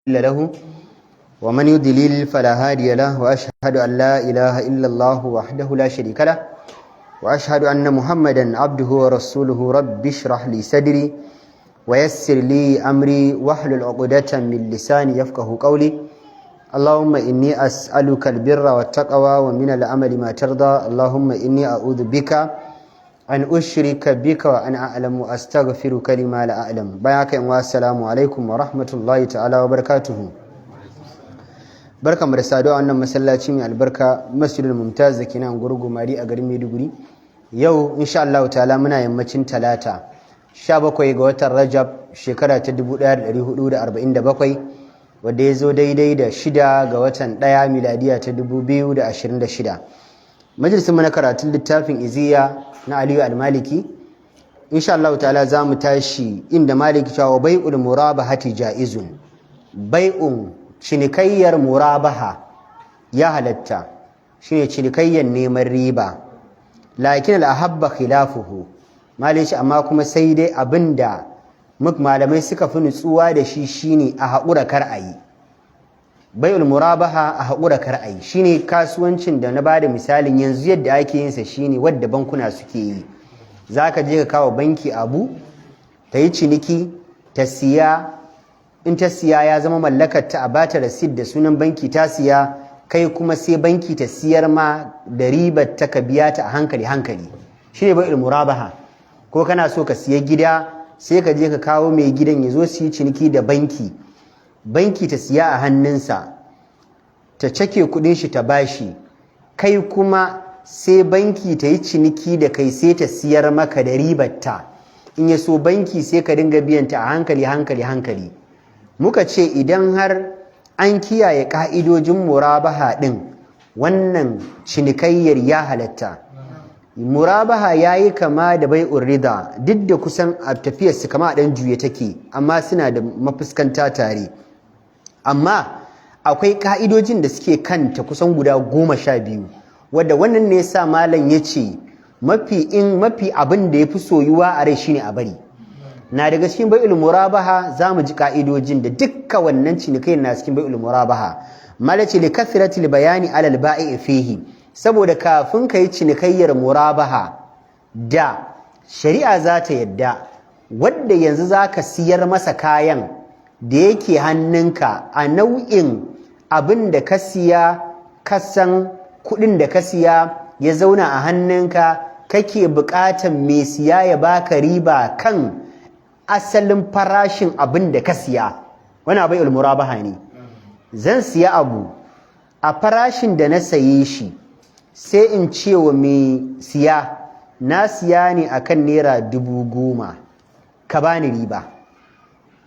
له ومن يضلل فلا هادي له وأشهد أن لا إله إلا الله وحده لا شريك له وأشهد أن محمدا عبده ورسوله رب اشرح لي صدري ويسر لي أمري واحلل عقدة من لساني يفقه قولي اللهم إني أسألك البر والتقوى ومن العمل ما ترضى اللهم إني أعوذ بك أن أشرك بك وأن أعلم وأستغفرك لما لا أعلم بياك والسلام عليكم ورحمة الله تعالى وبركاته barkan mu da saduwa wannan masallaci mai albarka Masjidul Mumtaz da ke nan gurgu mari a garin Maiduguri yau insha Allah ta'ala muna yammacin talata 17 ga watan Rajab shekara ta 1447 wanda ya zo daidai da 6 ga watan 1 miladiya ta 2026 majalisin mu na karatun littafin Iziya na Aliyu Al-Maliki insha Allah ta'ala za mu tashi inda Maliki cewa bai'ul murabahati jaizun bai'un cinikayyar murabaha ya halatta shine cinikayyar neman riba lakin al-ahabba khilafuhu Maliki amma kuma sai dai abinda malamai suka fi nutsuwa da shi shine a haƙura kar ayi bai'ul murabaha a haƙura kar ayi shine kasuwancin da na bada misalin yanzu yadda ake yin sa shine wadda bankuna suke yi zaka je ka kawo banki abu ta yi ciniki ta siya in ta siya ya zama mallakar ta a bata rasid da sunan banki ta siya kai kuma sai banki ta siyar ma da ribar ta ka biya ta a hankali hankali shine bai'ul murabaha ko kana so ka siya gida sai ka je ka kawo mai gidan ya zo su yi ciniki da banki ta siya a hannunsa ta cake kudin shi ta bashi kai kuma sai banki ta yi ciniki da kai sai ta siyar maka da ribarta in ya so banki sai ka dinga biyanta a hankali muka ce idan har an kiyaye ka'idojin murabaha din wannan cinikayyar ya halatta murabaha yayi kama da bai'ur rida duk da kusan a tafiyar su kama dan juye take amma suna da mafuskanta tare amma akwai ka'idojin da suke kanta kusan guda 12 wadda wannan ne yasa malam yace mafi abin da yafi soyuwa a rai shine a bari na daga cikin bai'ul murabaha zamu ji ka'idojin da dukkan wannan cinikayyar na cikin bai'ul murabaha malaci li kathratil bayani alal ba'i fihi saboda kafin ka yi cinikayyar murabaha da shari'a za ta yadda wadda yanzu za ka siyar masa kayan da yake hannunka a nau'in abin da ka siya kasan kudin da ka siya ya zauna a hannunka kake bukatan mai siya ya baka riba kan asalin farashin abin da ka siya wani bai'ul murabaha ne zan siya abu a farashin da na saye shi sai in ce wa mai siya na siya ne akan naira 10,000 ka bani riba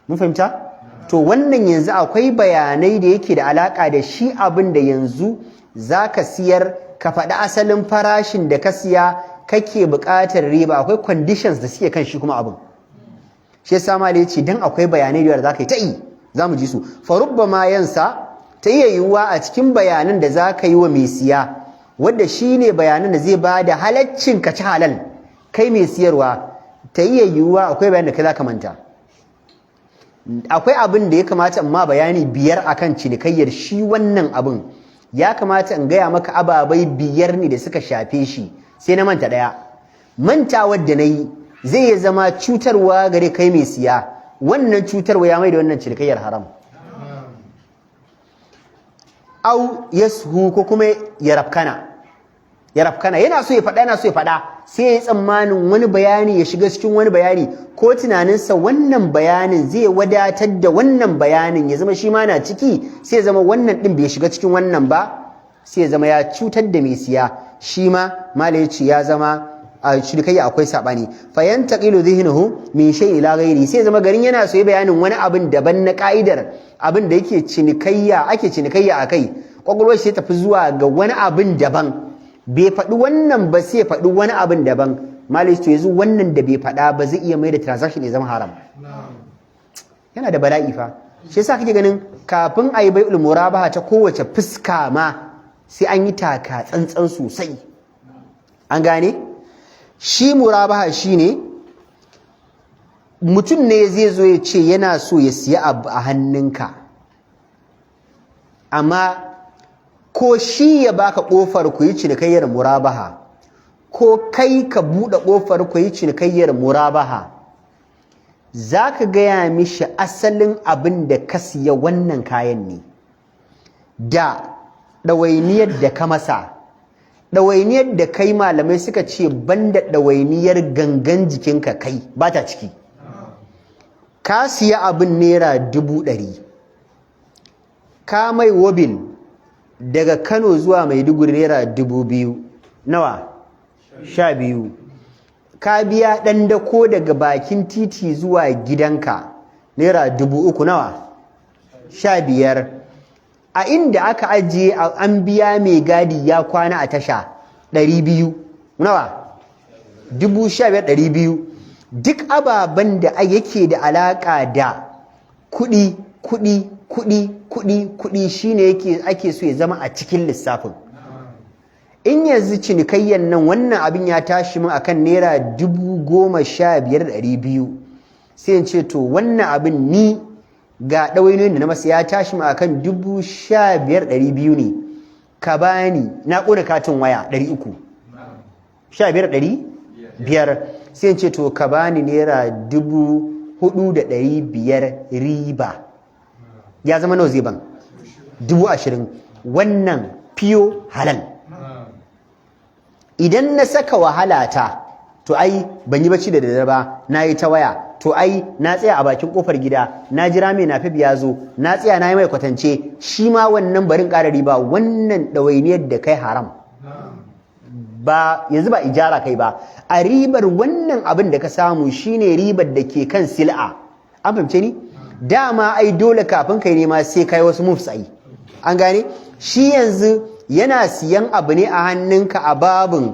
mun fahimta to wannan yanzu akwai bayanai da yake da alaka da shi abin da yanzu zaka siyar ka faɗi asalin farashin da ka siya kake buƙatar riba akwai conditions da suke kan shi kuma abin shi yasa malai yace dan akwai bayanai da zaka yi ta yi zamu ji su fa rubbama yansa ta iya yiwuwa a cikin bayanan da zaka yi wa mai siya wadda shi ne bayanan da zai ba da halaccin ka ci halal kai mai siyarwa ta iya yiwuwa akwai bayanan da kai za ka manta akwai abin da ya kamata amma bayani 5 akan cinikayyar shi wannan abin ya kamata in gaya maka ababai 5 ne da suka shafe shi sai na manta ɗaya manta wadda na yi zai iya zama cutarwa gare kai mai siya wannan cutarwa ya mai da wannan cinikayyar haram au yashu ko kuma ya rafkana yana so ya faɗa sai ya yi tsammanin wani bayani ya shiga cikin wani bayani ko tunaninsa wannan bayanin zai wadatar da wannan bayanin ya zama shi ma na ciki sai ya zama wannan ɗin bai shiga cikin wannan ba sai ya zama ya cutar da mai siya shi ma malai ce ya zama a shirkayya akwai saɓani fayan taqilu dhihnuhu min shay ila ghairi sai ya zama garin yana so ya bayanin wani abin daban na ka'idar abin da ake cinikayya akai kwakwalwar shi tafi zuwa ga wani abin daban bai faɗi wannan ba sai faɗi wani abin daban malai to yanzu wannan da bai faɗa ba zai iya mai da transaction ya zama haram yana da bala'i fa shi yasa kake ganin kafin a yi bai'ul murabaha ta kowace fuska ma sai an yi taka tsantsan sosai an gane shi murabaha shine mutum ne zai zo ya ce yana so ya siya abu a hannunka amma ko shi ya baka ƙofar ku yi cinikayyar murabaha ko kai ka buɗe ƙofar ku yi cinikayyar murabaha, za ka gaya mishi asalin abin da ka siya wannan kayan ne da ɗawainiyar da ka masa. Ɗawainiyar da kai malamai suka ce banda ɗawainiyar gangan jikinka kai ba ta ciki. Ka siya abin naira 100,000, ka mai wobil daga Kano zuwa Maiduguri naira 2,000, nawa? 12. Ka biya ɗan dako daga bakin titi zuwa gidanka naira 3,000, nawa? 15. A inda aka ajiye an biya mai gadi ya kwana a tasha 200, nawa? 15,200. Duk ababen da yake da alaƙa da kuɗi shine ake so ya zama a cikin lissafin. In yanzu cinikayyan nan wannan abin ya tashi min akan naira 15,200, sai in ce to wannan abin ni ga ɗawainoyin da na masa ya tashi min akan 15,200 ne, ka bani na ƙona katin waya 300, 15,500, sai in ce to ka bani naira 4,500 riba. Ya zama nawa zai ban? 20,000. Wannan fiyo halal. Idan na saka wahalata, to ai ban yi bacci da daddare ba, na yi ta waya, to ai na tsaya a bakin kofar gida, na jira mai nafi ya zo, na tsaya na yi mai kwatance, shi ma wannan barin ƙara riba. Wannan ɗawainiyar da kai haram. Ba yanzu ba ijara kai ba, a ribar wannan abin da ka samu shine ribar da ke kan sil'a. An fahimce ni? Dama ai dole kafin kai nema sai kai wasu moves ai. An gane? Shi yanzu yana siyan abu ne a hannunka a babin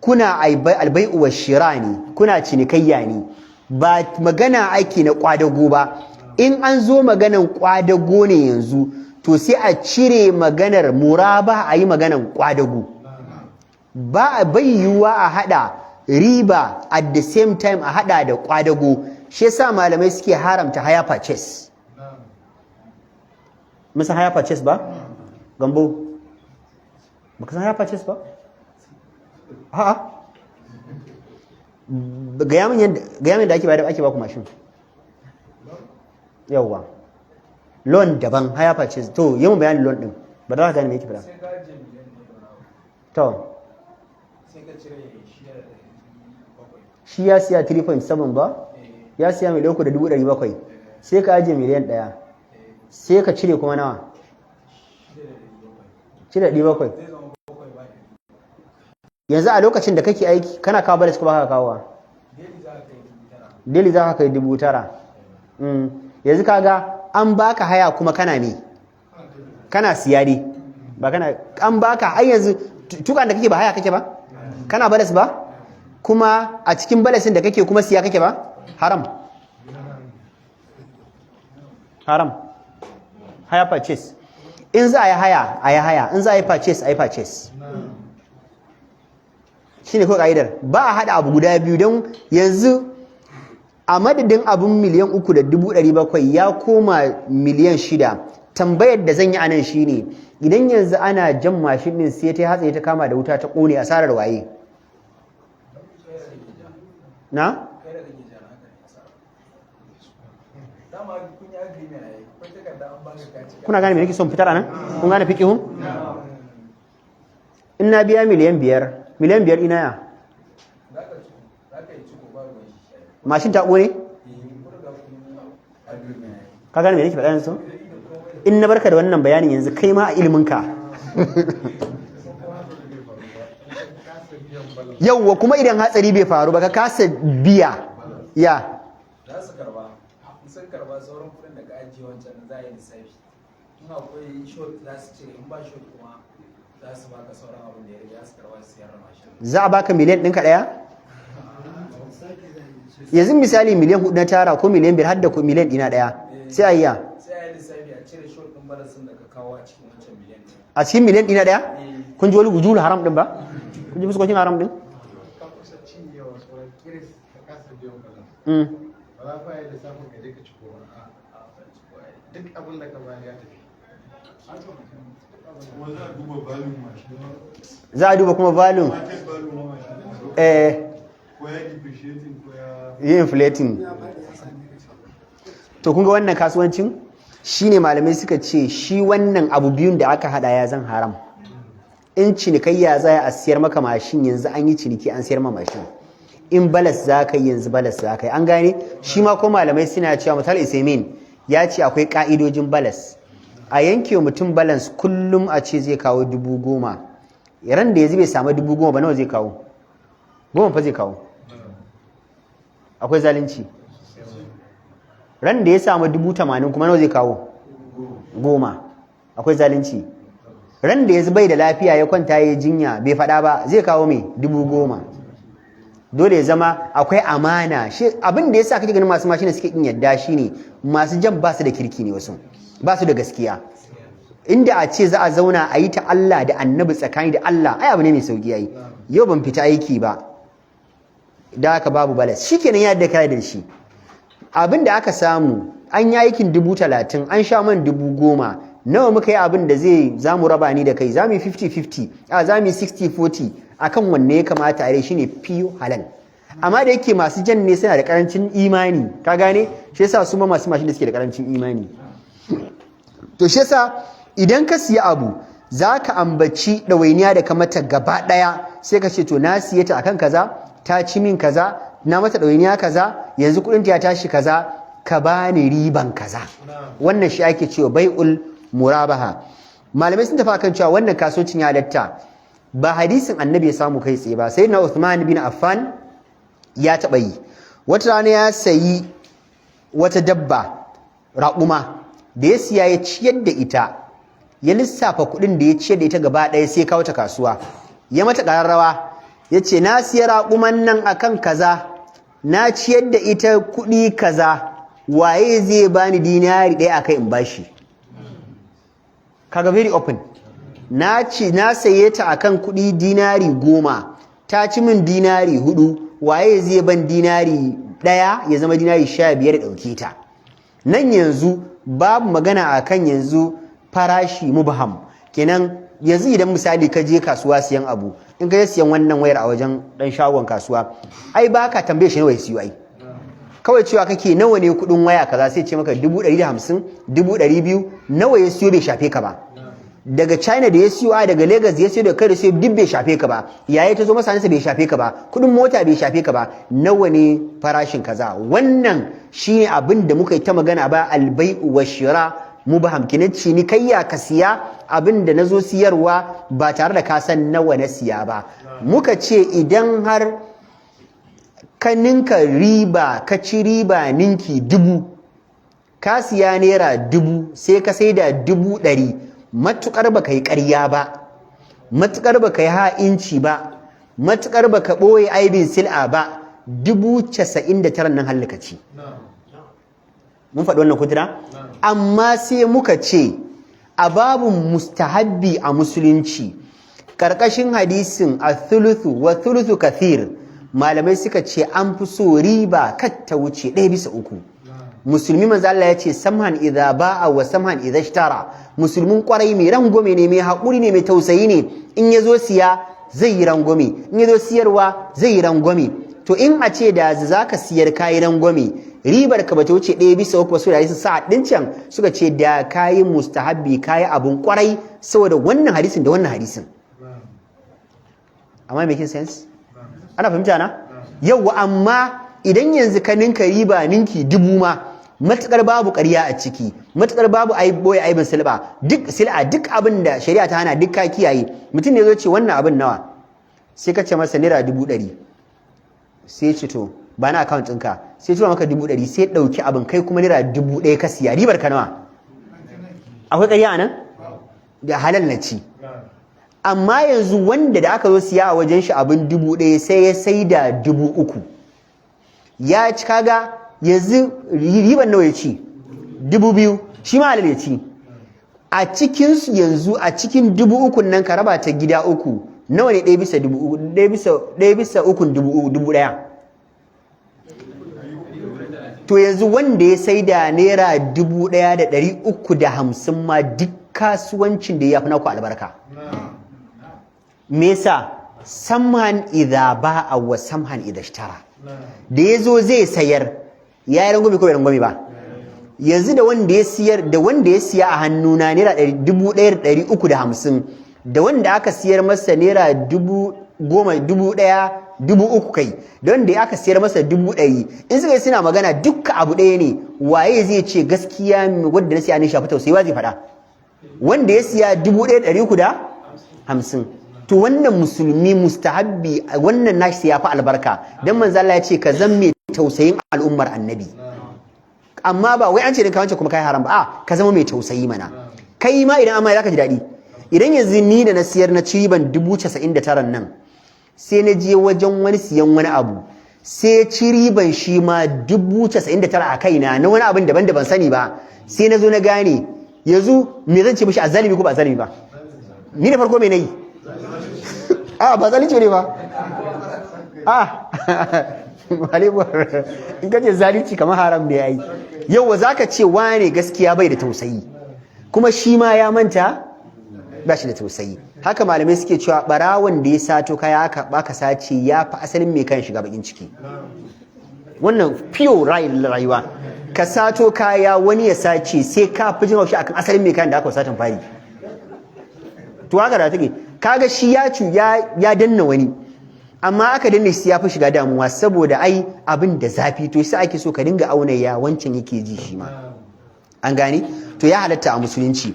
kuna albai'u wa shira ne, kuna cinikayya ne, ba magana ake na kwadago ba. In an zo maganan kwadago ne yanzu, to sai a cire maganar muraba a yi maganan kwadago. Ba a bayyuwa a hada riba at the same time a hada da kwadago. Shi yasa malamai suke haramta haya purchase. Musa haya purchase ba? Gambo baka san haya purchase ba? A'a. Ga yamin da ake bayar ake ba ku mashin. Yawwa. Loan daban haya purchase. To yamin bayanin loan din. Ba za ka gane me yake fara. To shi ya siya 3.7 ba? Ya siya miliyan 3,700, sai ka ajiye miliyan 1, sai ka cire kuma nawa? Cire 700. Yanzu a lokacin da kake aiki kana kawo balas ko ba ka kawo? Daily za ka kai 9,000. Yanzu kaga an baka haya kuma kana me? Kana siya ne. Ba kana an baka ai yanzu tukan da kake ba haya kake ba? Kana balas ba? Kuma a cikin balasin da kake kuma siya kake ba? Haram. Haya purchase. In za a yi haya, in za a yi purchase, a yi purchase. Shi ne ko ƙa'idar. Ba a haɗa abu guda biyu don yanzu a madadin abin miliyan 3,700 ya koma miliyan 6. Tambayar da zan yi a nan shi ne, idan yanzu ana jan mashin ɗin sai ta hatsaye ta kama da wuta ta ƙone, asarar waye? Na? Kuna gane me nake son fitar anan? Kun gane fiqihun? In na biya miliyan 5 ina ya? Mashin ta ƙone? Ka gane me nake faɗa yanzu? In na barka da wannan bayanin yanzu kai ma a iliminka. Yawwa kuma idan hatsari bai faru ba ka kasa biya ya. Za su karba, sun karba sauran kuɗin da ka ajiye wancan za a yi lissafi. In akwai shot za su cire, in ba shot kuma za su baka sauran abin da ya rage, za su karba su siyar da mashin. Za a baka miliyan ɗinka ɗaya? Yanzu misali miliyan 4 na tara ko miliyan 5 har da miliyan ɗina ɗaya. Sai a yi ya. Sai a yi lissafi a cire shot ɗin balasin da ka kawo a cikin wancan miliyan ɗin. A cikin miliyan ɗina ɗaya? Kun ji wani gujulu haram ɗin ba? Kun ji fuskokin haram ɗin? ba za fa yi lissafin ka je ka ci kowa duk abin da ka bayar ya tafi Kuma za a duba volume mashin. za a duba kuma volume Market value na mashin. Ko ya depreciating ko ya... yi inflating. To kun ga wannan kasuwancin shine malamai suka ce shi wannan abu biyun da aka hada ya zan haram. In cinikayya za a siyar maka mashin yanzu an yi ciniki an siyar ma mashin. In balas za ka yi yanzu balas za ka yi. An gane shi ma ko malamai suna cewa mutal isamin ya ce akwai ka'idojin balas. A yanke mutum balance kullum a ce zai kawo 10,000. Ran da yanzu bai samu 10,000 ba nawa zai kawo? 10 fa zai kawo. Akwai zalunci. Ran da ya samu 80,000 kuma nawa zai kawo? 10. Akwai zalunci. Ran da ya bai da lafiya ya kwanta ya jinya bai faɗa ba zai kawo mai 10,000. Dole ya zama akwai amana. Shi abin da yasa kake ganin masu mashina suke kin yadda shine masu jan ba su da kirki ne wasu. Ba su da gaskiya. Inda a ce za a zauna a yi ta Allah da Annabi tsakani da Allah ai abu ne mai sauki yayi. Yau ban fita aiki ba. Da haka babu balas. Shikenan ya da kai da shi. Abin da aka samu an yi aikin 30,000 an sha man 10,000 nawa muka yi abin da za mu raba ni da kai za mu yi 50-50 za mu yi 60-40 akan wanne ya kamata a yi shine fiyo halal. Amma da yake masu jan ne suna da karancin imani ka gane shi yasa su ma masu mashin da suke da karancin imani. To shi yasa idan ka siya abu za ka ambaci ɗawainiya da ka mata gaba ɗaya sai ka ce to na siye ta akan kaza ta ci min kaza na mata ɗawainiya kaza yanzu kuɗin ya tashi kaza ka bani riban kaza. Wannan shi ake cewa bai'ul murabaha. Malamai sun tafi akan cewa wannan kasuwancin ya halatta ba hadisin annabi ya samu kai tsaye ba. Sayyidina Uthman bin Affan ya taɓa yi. Wata rana ya sayi wata dabba raƙuma da ya siya ya ciyar da ita ya lissafa kuɗin da ya ciyar da ita gaba ɗaya sai kawo ta kasuwa ya mata ƙararrawa ya ce na siya raƙuman nan akan kaza na ciyar da ita kuɗi kaza waye zai bani dinari ɗaya akai in bashi. Kaga very open. Na saye ta akan kuɗi dinari 10 ta ci min dinari 4 waye zai ban dinari ɗaya ya zama dinari 15 da ɗauke ta. Nan yanzu babu magana akan yanzu farashi mubham. Kenan yanzu idan misali ka je kasuwa siyan abu in ka je siyan wannan wayar a wajen dan shagon kasuwa ai baka tambaye shi nawa ya siyo ai. Kawai cewa kake nawa ne kuɗin waya kaza sai ce maka 150 200 nawa ya siyo bai shafe ka ba. Daga China da ya siyo daga Lagos ya siyo da kai da siyo duk bai shafe ka ba. Yayi ta zo masa nasa bai shafe ka ba. Kuɗin mota bai shafe ka ba. Nawa ne farashin kaza. Wannan shine abin da muka yi ta magana ba albai'u washira mubham kinan cinikayya ka siya abin da nazo siyarwa ba tare da ka san nawa na siya ba. Muka ce idan har ka ninka riba ka ci riba ninki 1000 ka siya naira 1000 sai ka sai da 100,000 matukar baka yi ƙarya ba matukar baka yi ha'inci ba matukar baka ɓoye aibin sil'a ba 99,000 nan halakaci. Mun faɗi wannan kudura amma sai muka ce a babun mustahabbi a musulunci ƙarƙashin hadisin athuluthu wa thuluthu kathir malamai suka ce an fi so riba kar ta wuce 1/3. Musulmi manzo Allah ya ce samhan idza ba'a wa samhan idza ishtara. Musulmin kwarai mai rangwame ne mai haƙuri ne mai tausayi ne in yazo siya zai yi rangwame in yazo siyarwa zai yi rangwame. To in a ce da zaka siyar kayi rangwame ribar ka bata wuce 1/3 su da hadisin sa'ad din can suka ce da kayi mustahabbi kayi abun kwarai saboda wannan hadisin da wannan hadisin. Am I making sense? Ana fahimta na? Yau amma idan yanzu ka ninka riba ninki 1000 ma matukar babu ƙarya a ciki matukar babu boye aibin silba duk abin da shari'a ta hana duk ka kiyaye mutum ne zo ce wannan abin nawa sai ka ce masa naira 100,000 sai ce to ba na account ɗinka sai tura maka 100,000 sai ɗauki abin kai kuma naira 1,000 ka siya ribar ka nawa akwai ƙarya a nan da halal na ci. Amma yanzu wanda da aka zo siya a wajen shi abin 1,000 sai ya sai da 3,000 ya ci kaga yanzu riban nawa ya ci 2,000 shi ma halal ya ci. A cikin su yanzu a cikin 3,000 nan ka raba ta gida 3 nawa ne 1/3 to yanzu wanda ya sai da naira 1,350 ma duk kasuwancin da ya fi naku albarka. Me yasa samhan idza ba'a wa samhan idza ishtara. Da yazo zai sayar ya yi rangwame ko bai rangwame ba. Yanzu da wanda ya siya a hannuna naira 1,350 da wanda aka siyar masa naira 10,000 1,300 kai da wanda aka siyar masa 100,000 in suka yi suna magana dukka abu ɗaya ne, waye zai ce gaskiya wanda na siya ne shafi tausayi wa zai faɗa? Wanda ya siya 1,350. To wannan musulmi mustahabbi wannan nashi ya fi albarka dan manzo Allah ya ce ka zan mai tausayin al'ummar annabi. Amma ba wai an ce ka wance kuma kai haram ba, a ka zama mai tausayi mana. Kai ma idan amma zaka ji daɗi. Idan yanzu ni da na siyar na ci riban 99 nan sai na je wajen wani siyan wani abu sai ci riban shi ma 99 a kaina na wani abin daban da ban sani ba, sai na zo na gane yanzu me zan ce mishi azalimi ko ba azalimi ba? Ni da farko me nayi? A ba zalunci ne ba. In kace zalunci kamar haram ne yayi. Yau zaka ce wane gaskiya bai da tausayi kuma shi ma ya manta ba shi da tausayi. Haka malamai suke cewa barawon da ya sato kaya aka baka sace ya fi asalin mai kan shiga bakin ciki. Wannan pure rayuwa. Ka sato kaya wani ya sace sai ka fi jin haushi akan asalin mai kan da aka satan fari. To haka da take kaga shi ya danna wani amma aka danne shi ya fi shiga damuwa saboda ai abin da zafi, to sai ake so ka dinga auna ya wancan yake ji shi ma. An gane? To ya halatta a musulunci.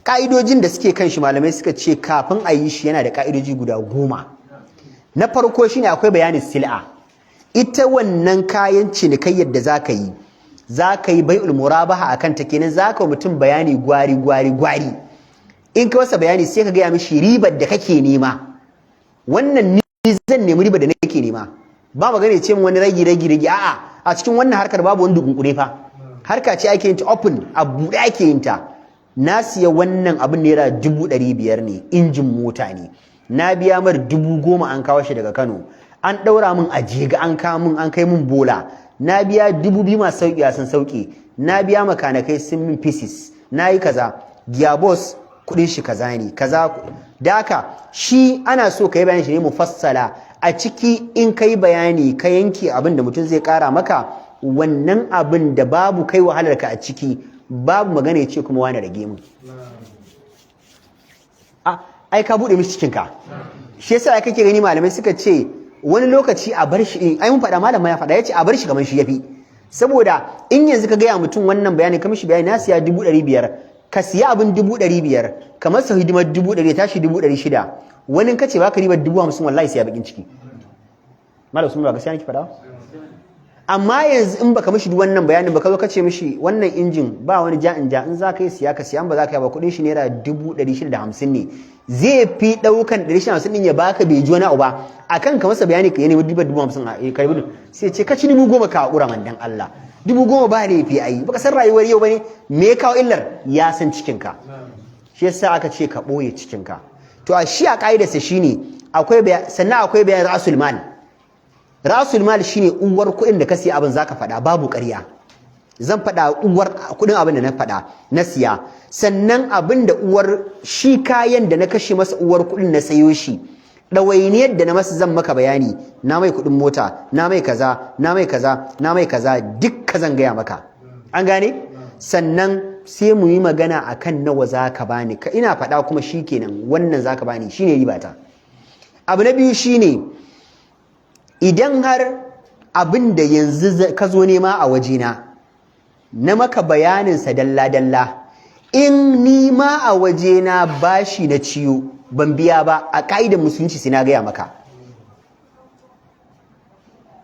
Ka'idojin da suke kan shi malamai suka ce kafin a yi shi yana da ka'idoji guda 10. Na farko shine akwai bayanin sil'a. Ita wannan kayan cinikayyar da zaka yi bai'ul murabaha akan ta kenan zaka mutum bayani gwari. In ka wasa bayani sai ka gaya mishi ribar da kake nema. Wannan ni zan nemi ribar da nake nema. Ba magana ce min wani ragi a'a a cikin wannan harkar babu wani dukunkure fa. Harka ce ake yin ta open, a buɗe ake yin ta. Na siya wannan abin naira 500 ne, injin mota ne. Na biya mar 10,000 an kawo shi daga Kano. An ɗaura min a jega an kai min bola. Na biya 2,000 masu sauki a sun sauki. Na biya makanakai sun min pieces. Na yi kaza. Gearbox kudin shi kaza ne kaza da haka shi ana so ka yi bayani shi ne mufassala a ciki. In ka yi bayani ka yanke abin da mutum zai kara maka wannan abin da babu kai wahalar ka a ciki, babu magana ya ce kuma wani rage mu. Ai ka bude mishi cikin ka. Shi yasa kake gani malamai suka ce wani lokaci a bar shi, ai mun faɗa malama ya faɗa yace a bar shi kamar shi yafi, saboda in yanzu ka gaya mutum wannan bayani ka mishi bayani na siya 500, ka siya abin 500 kamar sa hidimar 100 tashi 600, wani kace baka ribar 50,000 wallahi sai ya bakin ciki. Malam sun ba gaskiya nake faɗa. Amma yanzu in baka mishi wannan bayanin ba ka zo kace mishi wannan injin ba wani in za ka yi siya ka siya, ba za ka yi ba kudin shi naira 650 ne, zai fi daukan 650 din ya baka bai ji wani abu ba akan ka masa bayani ka yi ne ribar 50,000 a kai budin sai ce ka ci 10,000 ka hakura man dan Allah. 10,000 ba ne fi ayi baka san rayuwar yau bane me ya kawo illar, ya san cikin ka. Shi yasa aka ce ka boye cikin ka. To a shi a kaidarsa shine akwai sannan akwai bayan ra'sul mal. Ra'sul mal shine uwar kuɗin da ka siya abin zaka faɗa babu ƙarya. Zan faɗa uwar kuɗin abin da na faɗa na siya, sannan abin da uwar shi kayan da na kashe masa uwar kuɗin na sayo shi, ɗawainiyar da na masa zan maka bayani, na mai kuɗin mota, na mai kaza, na mai kaza, na mai kaza, duk ka zan gaya maka. An gane? Sannan sai mu yi magana akan nawa zaka bani. Ina faɗa kuma shikenan wannan zaka bani shine ribata. Abu na biyu shine idan har abin da yanzu ka zo nema a wajena na maka bayaninsa dalla-dalla, in ni ma a wajena bashi na ciyo ban biya ba a ƙa'idar musulunci sai na gaya maka.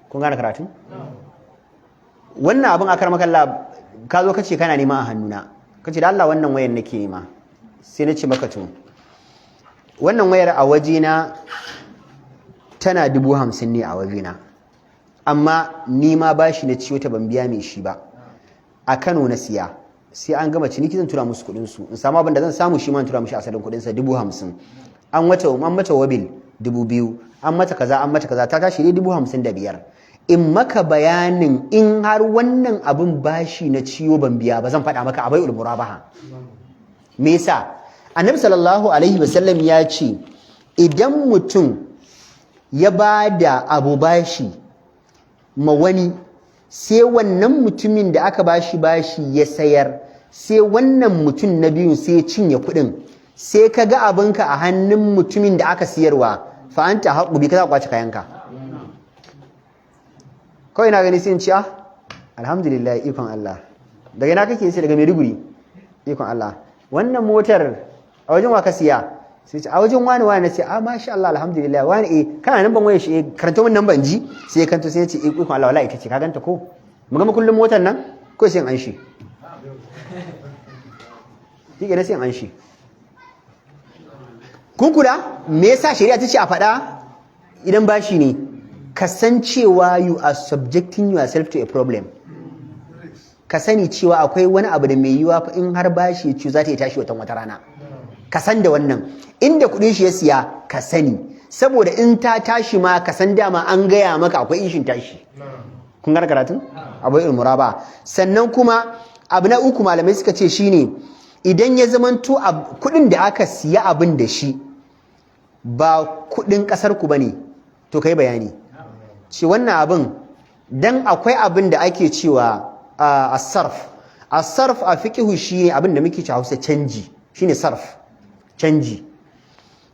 Kun gane karatu? Wannan abin a karmaka Allah ka zo kace kana nema a hannuna, kace da Allah wannan wayar nake nema, sai na ce maka to wannan wayar a wajena tana 50,000 ne a wajena, amma ni ma bashi na ciyo ta ban biya mai shi ba, a Kano na siya, sai an gama ciniki zan tura musu kuɗin su, in samu abin da zan samu shi ma in tura mishi asalin kuɗin sa 50,000. An mata wabil 2,000, an mata kaza ta tashi ne 55,000. In maka bayanin in har wannan abin bashi na ciyo ban biya ba zan faɗa maka a bai'ul murabaha. me yasa annabi sallallahu alaihi wasallam ya ce idan mutum ya ba da abu bashi ma wani sai wannan mutumin da aka bashi ya sayar sai wannan mutum na biyun sai ya cinye kuɗin sai ka ga abinka a hannun mutumin da aka siyarwa fa anta haqqu bi kaza kwace kayanka kawai na gani sai in ci alhamdulillah ikon Allah daga ina kake sai daga Maiduguri ikon Allah wannan motar a wajen wa ka siya sai ce a wajen wani na ce masha Allah alhamdulillah wani kana nan ban waye shi karanto min nan ban ji sai kanto sai ya ce ikon Allah wallahi ita ce ka ganta ko mu ga kullum motar nan ko sai an shi kike da sai an shi kun kula me yasa shari'a ta ce a faɗa idan bashi ne kasancewa you are subjecting yourself to a problem ka sani cewa akwai wani abu da mai yiwa fa in har bashi ya ci za ta yi tashi wata rana ka san da wannan inda kuɗin shi ya siya ka sani saboda in ta tashi ma ka san dama an gaya maka akwai ishin tashi kun gane karatun abu ilmura ba sannan kuma abu na uku malamai suka ce shine idan ya zamanto kuɗin da aka siya abin da shi ba kuɗin ƙasar ku bane to kai bayani ce wannan abin dan akwai abin da ake cewa as-sarf a fiqhu shine abin da muke ci Hausa canji shine sarf canji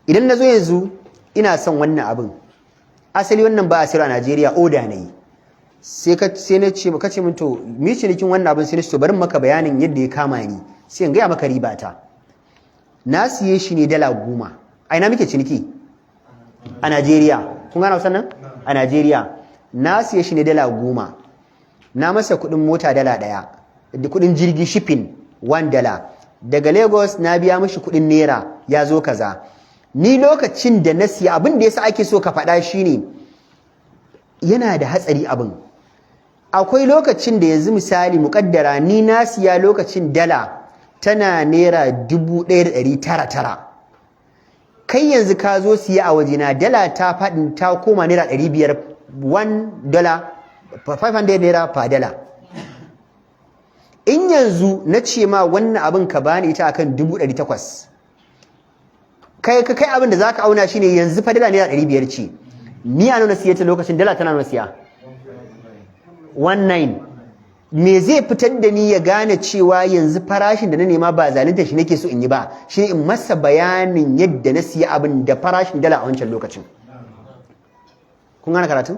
idan nazo yanzu ina son wannan abin asali wannan ba a sayar a Najeriya oda nayi sai na ce ka ce min to mi cinikin wannan abin sai na ce to bari maka bayanin yadda ya kama ni sai in gaya maka riba ta na siye shi ne dala 10 a ina muke ciniki a Najeriya kun gane sannan a Najeriya na siye shi ne dala 10 na masa kudin mota dala 1 da kudin jirgi shipping $1 daga Lagos na biya mishi kudin naira ya zo kaza ni lokacin da na siya abin da yasa ake so ka faɗa shine yana da hatsari abin akwai lokacin da yanzu misali muƙaddara ni na siya lokacin dala tana naira 1900 kai yanzu ka zo siya a wajena dala ta faɗin ta koma naira 500 $1 500 naira per dala in yanzu na ce ma wannan abin ka bani ita akan 800 kai abin da zaka auna shine yanzu fa dala naira 500 ce ni a nuna siya ta lokacin dala tana nuna siya 19 me zai fitar da ni ya gane cewa yanzu farashin da na nema ba zalunta shi nake so in yi ba shi in masa bayanin yadda na siya abin da farashin dala a wancan lokacin kun gane karatun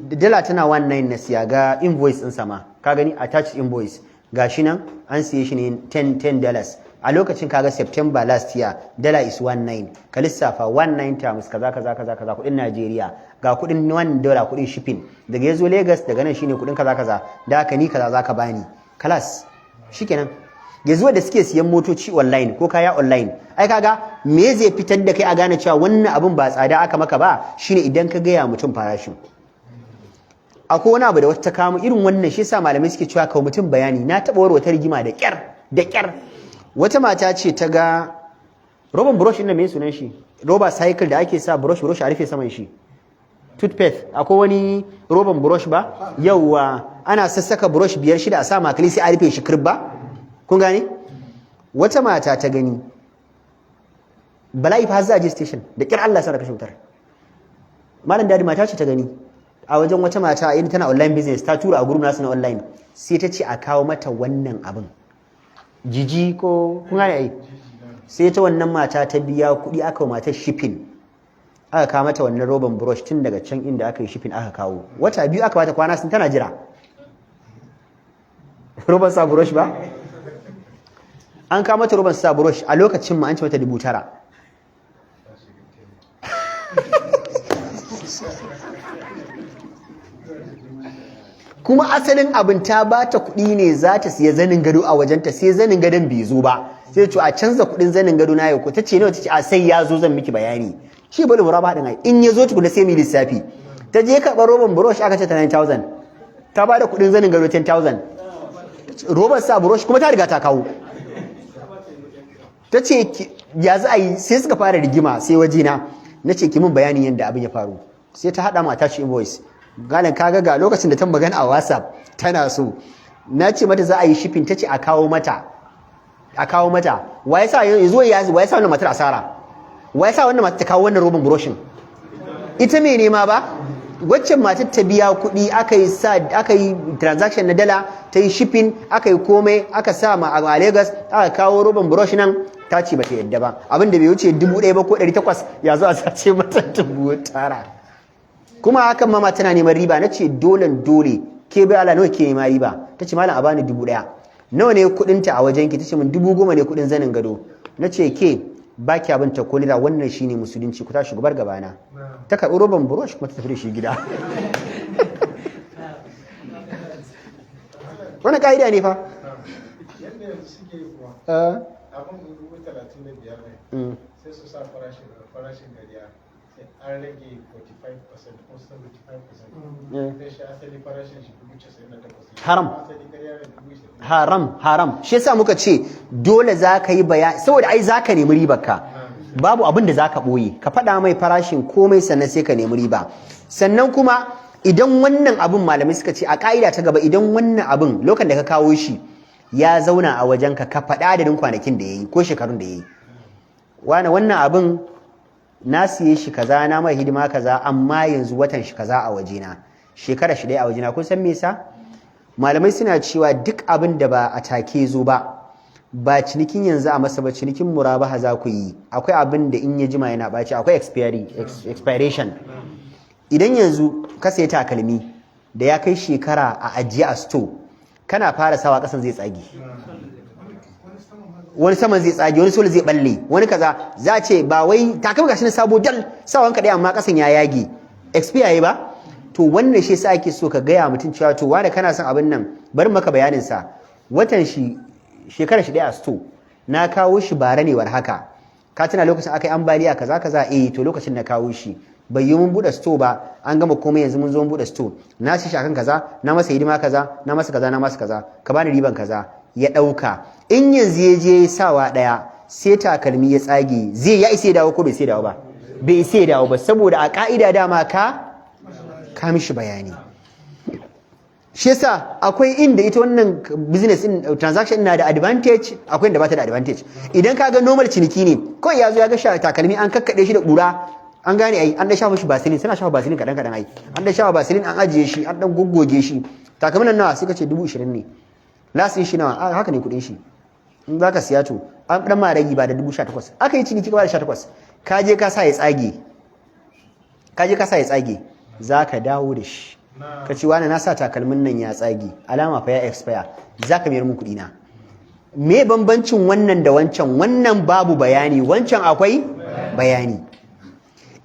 dala tana 19 na siya ga invoice din sama ka gani attached invoice gashi nan an siye shi ne $10 a lokacin kaga September last year dala is 19 ka lissafa 19 times kaza kudin Najeriya ga kudin $1 kudin shipping daga yazo Lagos daga nan shine kudin kaza da haka ni kaza zaka bani class shikenan yanzu da suke siyan motoci online ko kaya online ai kaga me zai fitar da kai a gane cewa wannan abun ba tsada aka maka ba shine idan ka gaya mutum farashin akwai wani abu da wata kamu irin wannan shi yasa malamai suke cewa kawo mutum bayani na taba wata rigima da kyar wata mata ce ta ga roban brush ɗin da mai sunan shi roba cycle da ake sa brush a rufe saman shi toothpaste akwai wani roban brush ba yauwa ana sassaka brush 5-6 a sa makali sai a rufe shi kirba kun gane wata mata ta gani bala'i fa za a je station da kyar Allah sa da kashe wutar malam dadi mata ce ta gani a wajen wata mata idan tana online business ta tura a group nasu na online sai ta ce a kawo mata wannan abin jiji ko kun gane ai sai ta wannan mata ta biya kuɗi aka wa matar shipping aka kawo mata wannan roban brush tun daga can inda aka yi shipping aka kawo wata biyu aka bata kwana sun tana jira roban sa brush ba an kawo mata roban sa brush a lokacin ma an ci mata 9,000 kuma asalin abin ta bata kuɗi ne za ta siya zanin gado a wajenta sai zanin gadon bai zo ba sai ce a canza kuɗin zanin gado na yau ko tace nawa tace a sai ya zo zan miki bayani shi bari mu raba din ai in ya zo tukuna sai mu lissafi ta je karɓar roban brush aka ce ta 9,000 ta bada kuɗin zanin gado 10,000 roban sa brush kuma ta riga ta kawo tace ya za a yi sai suka fara rigima sai wajena nace ki mun bayanin yadda abin ya faru sai ta hada mu attach invoice galan kaga ga lokacin da ta magana a WhatsApp tana so na ce mata za a yi shipping tace a kawo mata a kawo mata wa ya sa yanzu wa ya sa wannan matar asara wa ya sa wannan matar ta kawo wannan roban buroshin ita me nema ba waccan matar ta biya kuɗi aka yi transaction na dala ta yi shipping aka yi komai aka sa ma a Lagos aka kawo roban burosh nan ta ce bata yadda ba abin da bai wuce 1,000 ba ko 800 ya zo a sace mata 9,000 kuma hakan mama tana neman riba na ce dole ke bai ala nawa ke nema riba ta ce malam a bani 1,000 nawa ne kuɗinta a wajen ki ta ce min 10,000 ne kuɗin zanin gado na ce ke ba ki abin ta kolira wannan shine musulunci ku ta shugabar gabana ta karɓi roban burosh kuma ta tafi da shi gida wannan ka'ida ne fa yadda yanzu suke yi kuwa abin 35 ne sai su sa farashin gariya sai an rage 45% ko 75% sai shi asali farashin shi 98,000 haram asali gariya ne haram shi yasa muka ce dole za ka yi bayani saboda ai za ka nemi ribar ka babu abin da za ka ɓoye ka faɗa mai farashin komai sannan sai ka nemi riba sannan kuma idan wannan abin malamai suka ce a ƙa'ida ta gaba idan wannan abin lokacin da ka kawo shi ya zauna a wajen ka faɗa adadin kwanakin da ya yi ko shekarun da ya yi wannan abin na siye shi kaza na mai hidima kaza amma yanzu watan shi kaza a wajena shekara shi ɗaya a wajena kun san me yasa malamai suna cewa duk abin da ba a take zo ba cinikin yanzu a masa ba cinikin murabaha za ku yi akwai abin da in ya jima yana ɓaci akwai expiration idan yanzu ka sayi takalmi da ya kai shekara a ajiye a store kana fara sawa kasan zai tsage wani saman zai tsage wani sole zai balle wani kaza za a ce ba wai takalmi gashi na sabo dal sawan ka amma kasan ya yage expire ba to wannan shi yasa ake so ka gaya mutum cewa to wanda kana son abin nan bari maka bayanin sa watan shi shekara shi daya a store na kawo shi bara ne war haka ka tuna lokacin akai ambaliya kaza to lokacin na kawo shi bai yi mun bude store ba an gama komai yanzu mun zo mun bude store na shi shakan kaza na masa hidima kaza na masa kaza ka bani riban kaza ya dauka in yanzu ya je sawa daya sai takalmi ya tsage zai ya isa dawo ko bai sai dawo ba bai sai dawo ba saboda a ka'ida dama ka mishi bayani shi yasa akwai inda ita wannan business din transaction na da advantage akwai inda ba ta da advantage idan ka ga normal ciniki ne kawai ya zo ya ga takalmi an kakkade shi da kura an gane ai an da shafa shi basilin suna shafa basilin kadan ai an da shafa basilin an ajiye shi an dan goggoge shi takalmin nan nawa sai ka ce 20,000 ne lasin shi nawa haka ne kudin shi in zaka siya to an dan ma ragi ba da 18,000 aka yi ciniki ba da 18,000 ka je ka sa ya tsage zaka dawo da shi ka ce wani na sa takalmin nan ya tsage alama fa ya expire zaka mayar mun kudi na me bambancin wannan da wancan wannan babu bayani wancan akwai bayani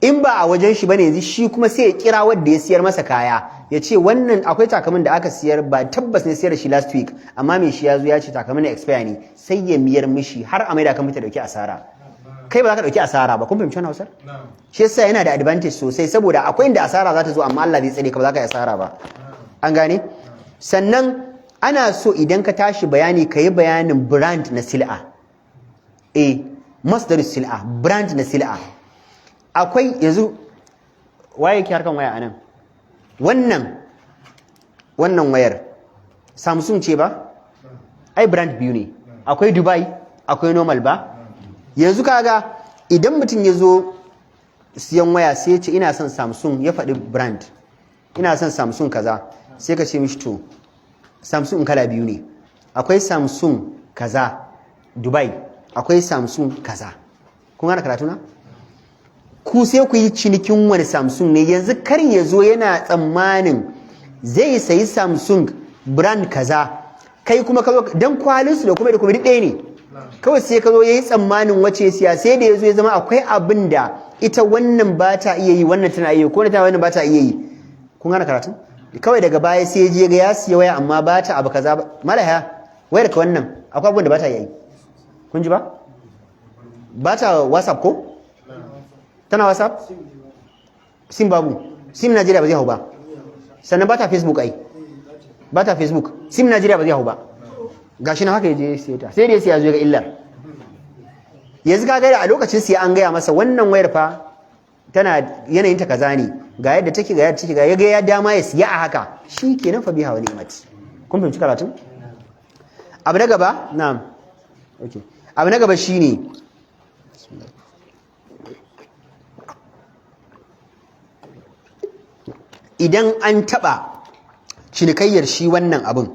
in ba a wajen shi bane yanzu shi kuma sai ya kira wanda ya siyar masa kaya ya ce wannan akwai takalmin da aka siyar ba tabbas ne siyar da shi last week amma me shi ya zo ya ce takalmin na expire ne sai ya miyar mishi har a maida kan mita dauki asara kai ba za ka dauki asara ba kun fahimci wannan Hausar shi yasa yana da advantage sosai saboda akwai inda asara za ta zo amma Allah bai tsare ka ba za ka yi asara ba an gane sannan ana so idan ka tashi bayani ka yi bayanin brand na sil'a masdarus sil'a brand na sil'a akwai yanzu waye ke harkan waya anan wannan wayar Samsung ce ba ai brand biyu ne akwai Dubai akwai normal ba yanzu kaga idan mutum ya zo siyan waya sai ya ce ina son Samsung ya faɗi brand ina son Samsung kaza sai ka ce mishi to Samsung kala biyu ne akwai Samsung kaza Dubai akwai Samsung kaza kun gane karatu na ku sai ku yi cinikin wani Samsung ne yanzu kar ya zo yana tsammanin zai sayi Samsung brand kaza kai kuma ka zo dan kwalin su da kuma ɗaya ne kawai sai ka zo yayi tsammanin wace siya sai da yazo ya zama akwai abin da ita wannan ba ta iya yi wannan tana iya yi ko wannan ba ta iya yi kun gane karatu kawai daga baya sai je ga ya siya waya amma ba ta abu kaza ba malaya wayar ka wannan akwai abin da ba ta iya yi kun ji ba ta WhatsApp ko tana WhatsApp sim babu sim Najeriya ba zai hau ba sannan ba ta Facebook ai ba ta Facebook sim Najeriya ba zai hau ba gashi na haka yaje sai ta sai dai sai ya zo ga illar yanzu ka ga a lokacin sai an gaya masa wannan wayar fa tana yanayin ta kaza ne ga yadda take ga yaga ya dama ya siya a haka shikenan fa biha wa ni'mat kun fahimci karatun abu na gaba na'am okay. Abu na gaba shine idan an taɓa cinikayyar shi wannan abin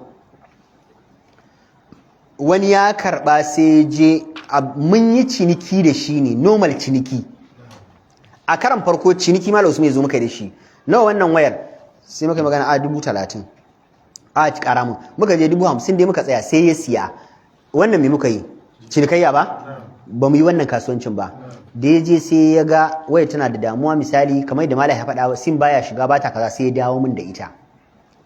wani ya karɓa sai je mun yi ciniki da shi ne normal ciniki a karan farko ciniki malam Usman ya zo muka da shi nawa wannan wayar sai muka yi magana a 30,000 a ƙara mun muka je 50,000 dai muka tsaya sai ya siya wannan me muka yi cinikayya ba mu yi wannan kasuwancin ba da ya je sai ya ga waya tana da damuwa misali kamar da malam ya faɗa sim baya shiga ba ta kaza sai ya dawo min da ita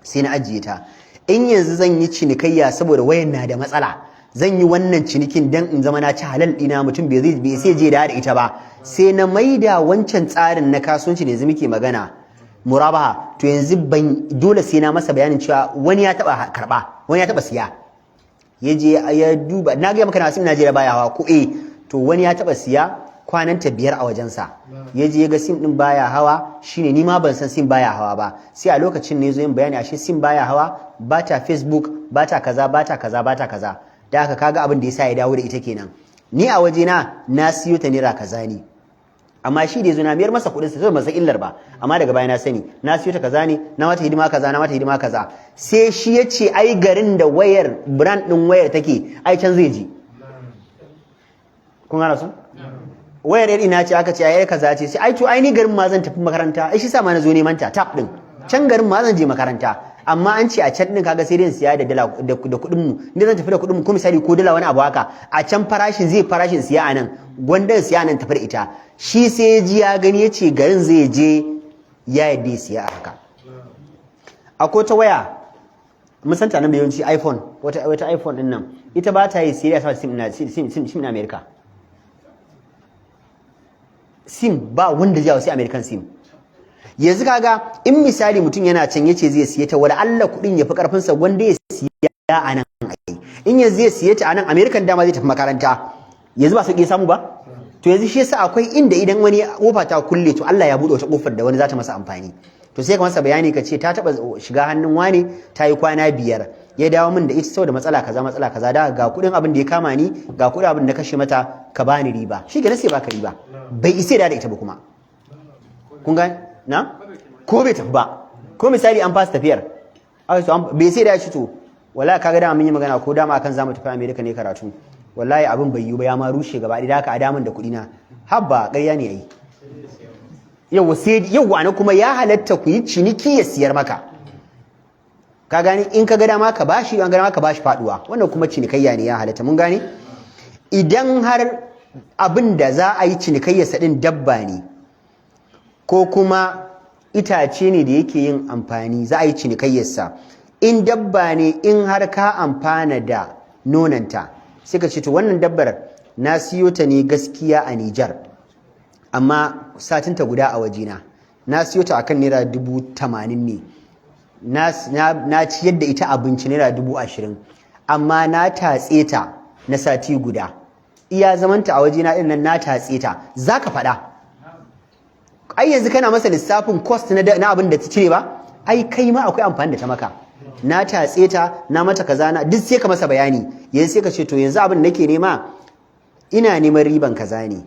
sai na ajiye ta in yanzu zan yi cinikayya saboda wayan na da matsala zan yi wannan cinikin dan in zama na ci halal dina mutum bai sai je da ita ba sai na maida wancan tsarin na kasuwanci da yanzu muke magana murabaha to yanzu ban dole sai na masa bayanin cewa wani ya taba karba wani ya taba siya ya je ya duba na ga maka na sim Najeriya baya hawa ko to wani ya taba siya kwananta 5 a wajensa ya je ga sim din baya hawa shine ni ma ban san sim baya hawa ba sai a lokacin ne zo yin bayani ashe sim baya hawa ba ta Facebook ba ta kaza ba ta kaza ba ta kaza da haka kaga abin da yasa ya dawo da ita kenan ni a waje na siyo ta naira kaza ne amma shi da yazo na miyar masa kudin sa sai ban san illar ba amma daga baya na sani na siyo ta kaza ne na mata hidima kaza na mata hidima kaza sai shi yace ai garin da wayar brand din wayar take ai can zai je kun gane su wayar yar ina ce aka ce ai kaza ce sai ai to ai ni garin ma zan tafi makaranta ai shi sa ma na zo neman ta tap din can garin ma zan je makaranta amma an ce a can din kaga sai dai siya da dala da kuɗin mu inda zan tafi da kuɗin mu ko misali ko dala wani abu haka a can farashin siya anan gwanda siya anan tafi da ita shi sai ji ya gani yace garin zai je ya yadda siya haka akwai ta waya mun san ta nan yawanci iPhone wata iPhone din nan ita ba ta yi serious sim na America sim ba wanda zai sai American sim yanzu kaga in misali mutum yana can yace zai siye ta wala Allah kudin yafi karfin sa wanda ya siya anan ai in yanzu zai siye ta anan American dama zai tafi makaranta yanzu ba sauki samu ba to yanzu shi yasa akwai inda idan wani kofa ta kulle to Allah ya bude wata kofar da wani za ta masa amfani to sai ka masa bayani ka ce ta taba shiga hannun wani ta yi kwana 5 ya dawo min da ita saboda matsala kaza da ga kudin abin da ya kama ni ga kudin abin da kashe mata ka bani riba shi ke sai baka riba bai isa da ita ba kuma kun ga na ko bai tafi ba ko misali an fasa tafiyar bai sai da shi to wallahi kaga da mun yi magana ko dama akan zamu tafi America ne karatu wallahi abin bai yi ba ya ma rushe gaba da haka adamin da kudi na habba ƙarya ne yayi yawa na kuma ya halatta ku yi ciniki ya siyar maka ka gani in ka ga dama ka bashi an ga dama ka bashi faduwa wannan kuma cinikayya ne ya halatta mun gane idan har abin da za a yi cinikayya sadin dabba ne ko kuma itace ne da yake yin amfani za a yi cinikayyarsa in dabba ne in har ka amfana da nonanta sai ka ce to wannan dabbar na siyo ta ne gaskiya a Nijar amma satinta guda a wajena na siyo ta akan naira 80,000 ne na ciyar da ita abinci naira 20,000 amma na tatse ta na sati guda iya zamanta a wajena din nan na tatse ta zaka faɗa ai yanzu kana masa lissafin cost na abin da ta cire ba ai kai ma akwai amfani da ta maka na tatse ta na mata kaza na duk sai ka masa bayani yanzu sai ka ce to yanzu abin da nake nema ina neman riban kaza ne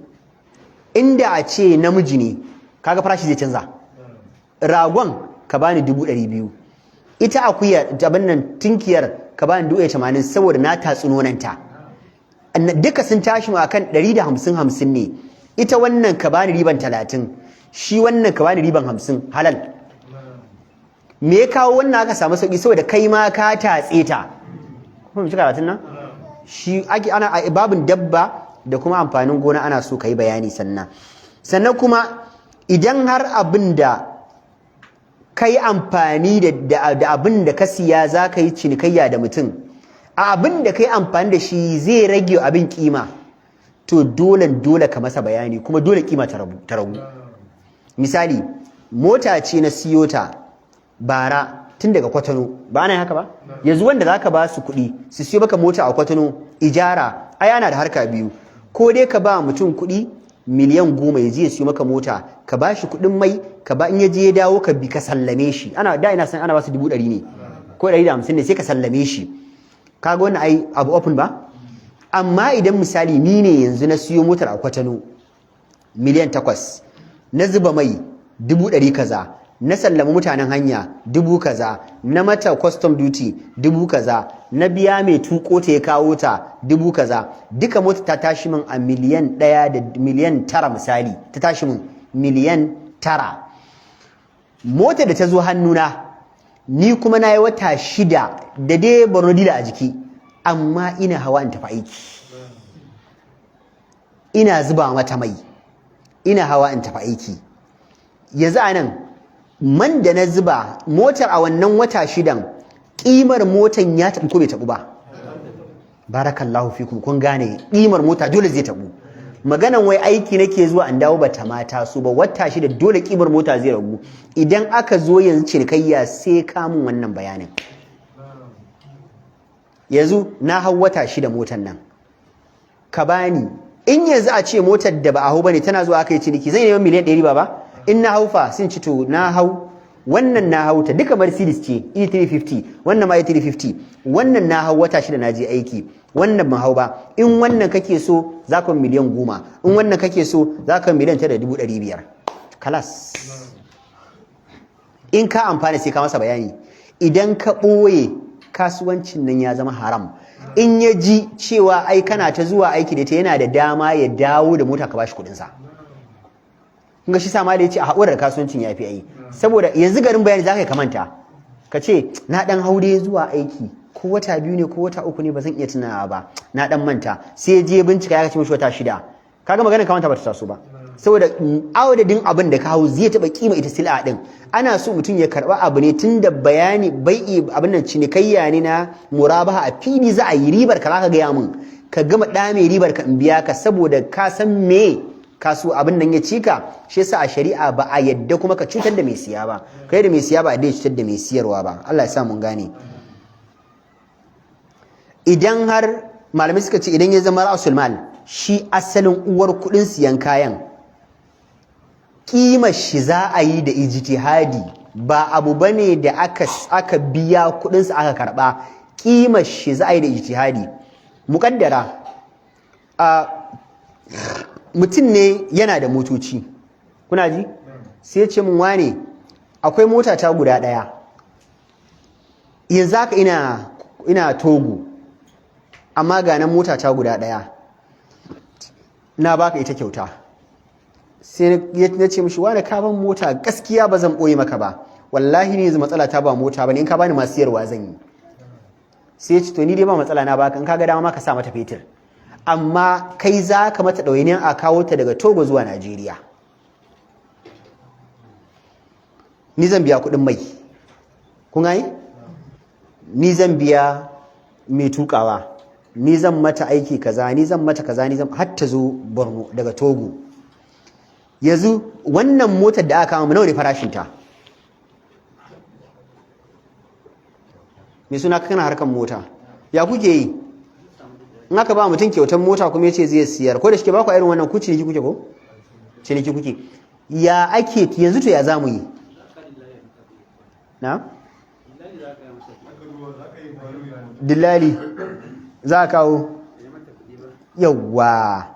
inda a ce namiji ne kaga farashi zai canza ragon ka bani 200,000 ita akuya abin nan tinkiyar ka bani 180 saboda na tatsi nonanta duka sun tashi mu akan 150 ne ita wannan ka bani riban 30 shi wannan ka bani riban 50 halal me ya kawo wannan aka samu sauki saboda kai ma ka tatse ta kuma shi karatun nan shi ake ana babin dabba da kuma amfanin gona ana so kai bayani sannan kuma idan har abin da kai amfani da abin da ka siya za ka yi cinikayya da mutum a abin da kai amfani da shi zai rage abin kima to dole ka masa bayani kuma dole kima ta ragu misali mota ce na siyo ta bara tun daga Kwatano ba ana haka ba yanzu wanda zaka ba su kuɗi su siyo baka mota a Kwatano ijara ai ana da harka biyu ko dai ka ba mutum kuɗi miliyan 10 ya je ya siyo maka mota ka ba shi kuɗin mai ka ba in ya je ya dawo ka bi ka sallame shi ina san ana ba su 100 ne ko 150 ne sai ka sallame shi kaga wannan ai abu open ba amma idan misali ni ne yanzu na siyo motar a Kwatano miliyan 8 na zuba mai 100 kaza na sallama mutanen hanya 1000 kaza na mata custom duty 1000 kaza na biya mai tuko ta ya kawo ta 1000 kaza duka mota ta tashi min a miliyan 1 da miliyan 9 misali ta tashi min miliyan 9 mota da ta zo hannuna ni kuma na yi wata 6 da dai Borno dila a jiki amma ina hawa in tafi aiki ina zuba mata mai ina hawa in tafi aiki yanzu anan man da na zuba motar a wannan wata 6 kimar motan ya tabu ko bai tabu ba barakallahu fikum kun gane kimar mota dole zai tabu maganan wai aiki nake zuwa an dawo bata mata su ba wata 6 dole kimar mota zai ragu idan aka zo yanzu cinikayya sai ka mun wannan bayanin yanzu na hau wata 6 motar nan ka bani in yanzu a ce motar da ba a hau bane tana zuwa aka yi ciniki zai neman miliyan 100 ba in na hau fa sun ci to na hau wannan na hau ta duka Mercedes ce E350 wannan ma E350 wannan na hau wata 6 na je aiki wannan ban hau ba in wannan kake so za ka miliyan 10 in wannan kake so za ka miliyan 9,500 kalas in ka amfana sai ka masa bayani idan ka ɓoye kasuwancin nan ya zama haram in ya ji cewa ai kana ta zuwa aiki da ta yana da dama ya dawo da mota ka bashi kuɗinsa kunga shi sama da ya ce a haƙurar kasuwancin ya fi yi saboda yanzu garin bayani za ka yi kamanta ka ce na ɗan haure zuwa aiki ko wata 2 ne ko wata 3 ne ba zan iya tunawa ba na ɗan manta sai je bincika ya ce mishi wata 6 kaga maganar kamanta ba ta taso ba saboda awadadin abin da ka hau zai taɓa kima ita sil'a ɗin ana so mutum ya karɓa abu ne tun da bayani bai'i abin nan cinikayya ne na murabaha a fili za a yi ribar ka za ka gaya min ka gama ɗa mai ribar ka in biya ka saboda ka san me kasu abin nan ya cika shi yasa a shari'a ba a yadda kuma ka cutar da mai siya ba kai da mai siya ba a dai cutar da mai siyarwa ba Allah ya sa mun gane idan har malamai suka ce idan ya zama ra'sul mal shi asalin uwar kudin siyan kayan kimar shi za a yi da ijtihadi ba abu bane da aka biya kudin sa aka karba kimar shi za a yi da ijtihadi muqaddara mutum ne yana da motoci kuna ji sai ya ce mun wane akwai mota ta guda daya yanzu haka ina Togo amma ga nan mota ta guda daya na baka ita kyauta sai ya ce mishi wane ka ban mota gaskiya ba zan boye maka ba wallahi ne yanzu matsala ta ba mota bane in ka bani masu siyarwa zan yi sai ya ce to ni dai ba matsala na baka in ka ga dama ka sa mata fetur amma kai za ka mata ɗawainiyar a kawo ta daga Togo zuwa Najeriya ni zan biya kuɗin mai kun gani ni zan biya mai tukawa ni zan mata aiki kaza ni zan mata kaza ni zan har ta zo Borno daga Togo yanzu wannan motar da aka kawo nawa ne farashin ta me suna kana harkan mota ya kuke yi in aka ba mutum kyautar mota kuma yace zai siyar ko da shike ba ku irin wannan ku ciniki kuke ko ciniki kuke ya ake yanzu to ya zamu yi na dillali za ka kawo yawa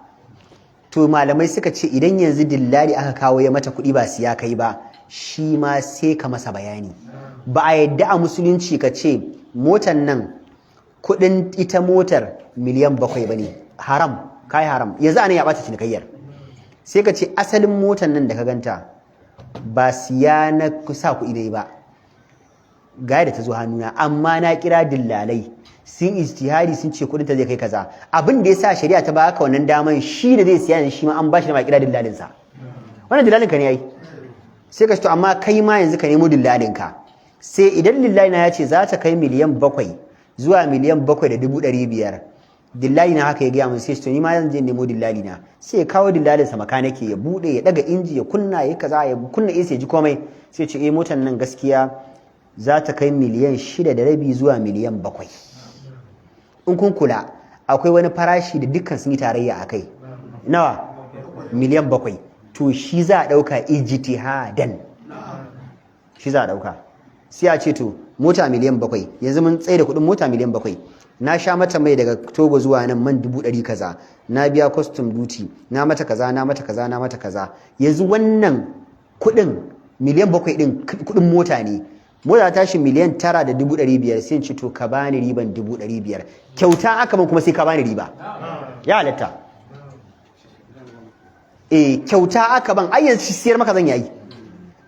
to malamai suka ce idan yanzu dillali aka kawo ya mata kuɗi ba siya kai ba shi ma sai ka masa bayani ba a yadda a musulunci ka ce motan nan kudin ita motar miliyan 7 bane haram kai haram yanzu anan ya bata cinikayyar sai ka ce asalin motar nan da ka ganta ba siya na kusa kuɗi dai ba ga da ta zo hannuna amma na kira dillalai sun ijtihadi sun ce kudin ta zai kai kaza abin da yasa shari'a ta baka wannan daman shi da zai siya shi ma an bashi da ma kira dillalin sa wannan dillalin ka ne yayi sai ka ce to amma kai ma yanzu ka nemo dillalin ka sai idan lillahi na ya ce za ta kai miliyan 7 zuwa miliyan 7,500 dillali na haka ya gaya mun sai to ni ma zan je nemo dillali na sai ya kawo dillalin sa makanike ya bude ya daga inji ya kunna ya kaza ya kunna AC ya ji komai sai ce eh motar nan gaskiya za ta kai miliyan 6.5 zuwa miliyan 7 in kun kula akwai wani farashi da dukkan sun yi tarayya akai nawa miliyan 7 to shi za a dauka ijtihadan shi za a dauka sai a ce to mota miliyan 7 yanzu mun tsaye da kudin mota miliyan 7 na sha mata mai daga Togo zuwa nan man 100 kaza, na biya custom duty, na mata kaza na mata kaza na mata kaza, yanzu wannan kuɗin miliyan 7 din kuɗin mota ne, mota ta tashi miliyan 9,500 sai in ci to ka bani riban 500,000 kyauta aka ban kuma sai ka bani riba ya halatta. Kyauta aka ban ai yanzu siyar maka zan yayi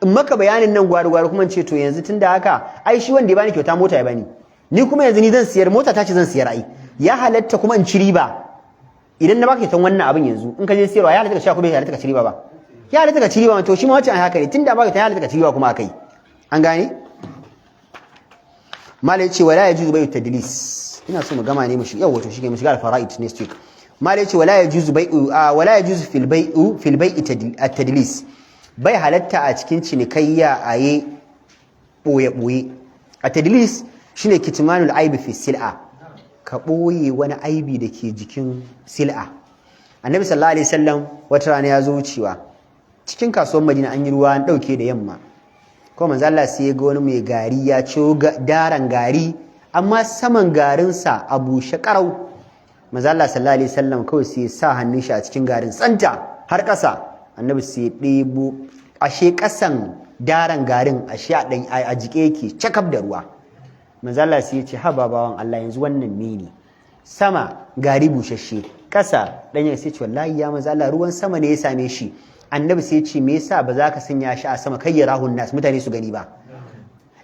in maka bayanin nan gwari kuma ce to yanzu tunda haka ai shi wanda ya bani kyauta mota ya bani, ni kuma yanzu ni zan siyar mota ta ce zan siyar ai ya halatta kuma in ci riba. Idan na baka kyautan wannan abin yanzu in ka je siyarwa ya halatta ka sha kuma ya halatta ka ci riba ba, ya halatta ka ci riba to shi ma wacce haka ne tunda baka ya halatta ka ci riba kuma akai an gane. Malai ce wala yajuzu bai'u tadlis, ina so mu gama ne mu shiga yawa to shige mu shiga al-fara'id next week. Malai ce wala yajuzu fil bai'i at-tadlis, bai halatta a cikin cinikayya aye boye at-tadlis shine kitmanul aibi fi sil'a, ka boye wani aibi da ke jikin sil'a. Annabi sallallahu alaihi wasallam wata rana ya zo wucewa cikin kasuwar Madina, an yi ruwa an dauke da yamma, ko manzo Allah sai ya ga wani mai gari ya ciyo daran gari amma saman garinsa a bushe karau. Manzo Allah sallallahu alaihi wasallam kawai sai ya sa hannun shi a cikin garin tsanta har ƙasa. Annabi sai ya ɗebo ashe ƙasan daran garin ashe a jike yake cakab da ruwa. Manzo Allah sai ya ce haba bawan Allah yanzu wannan ne sama gari bushashe ƙasa dan sai ce wallahi ya manzo Allah ruwan sama ne ya same shi. Annabi sai ya ce me yasa ba za ka sanya shi a sama kai ya rahun nas mutane su gani ba.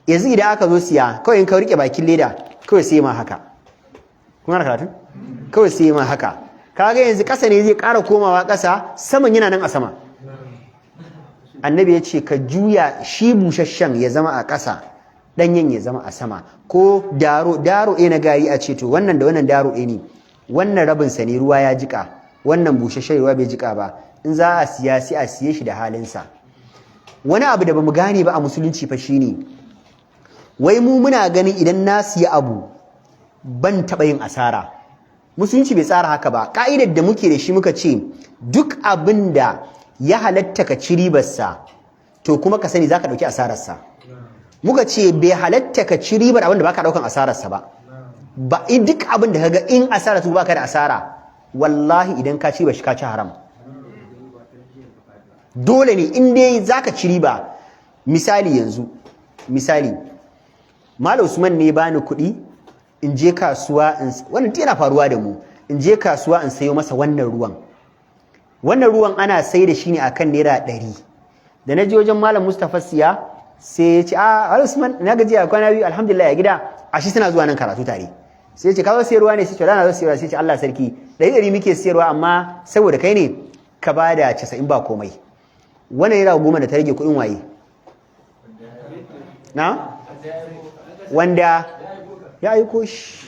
Yanzu idan aka zo siya kawai in ka rike bakin leda kawai sai ma haka, kun gane karatun kawai sai ma haka, kaga yanzu ƙasa ne zai ƙara komawa ƙasa, saman yana nan a sama. Annabi ya ce ka juya shi busasshen ya zama a ƙasa, ɗanyen ya zama a sama, ko daro na gari a ce to wannan da wannan daro ne, wannan rabinsa ne ruwa ya jika, wannan busasshen ruwa bai jika ba, in za a siya sai a siye shi da halinsa. Wani abu da bamu gane ba a musulunci fa shine wai mu muna ganin idan na siya abu ban taɓa yin asara. Musulunci bai tsara haka ba. Ka'idar da muke da shi muka ce duk abin da ya halatta ka ci ribarsa to kuma ka sani zaka dauki asararsa. Muka ce bai halatta ka ci ribar abin da baka daukan asararsa ba. Ba duk abin da kaga in asara su baka da asara, wallahi idan ka ci ba shi ka ci haram. Dole ne in dai zaka ci riba. Misali Malam Usman ne bani kuɗi in je kasuwa wannan yana faruwa da mu, in je kasuwa in sayo masa wannan ruwan ana sai da shi ne akan naira 100. Da na je wajen Malam Mustafa siya sai ya ce Malam Usman na gaji a kwana biyu alhamdulillah ya gida, ashi suna zuwa nan karatu tare. Sai ya ce ka zo sayarwa ne, sai ce na zo sayarwa, sai ce Allah sarki 100 muke sayarwa amma saboda kai ne ka bada 90 ba komai. Wannan naira 10 da ta rage kuɗin waye na wanda ya aiko shi.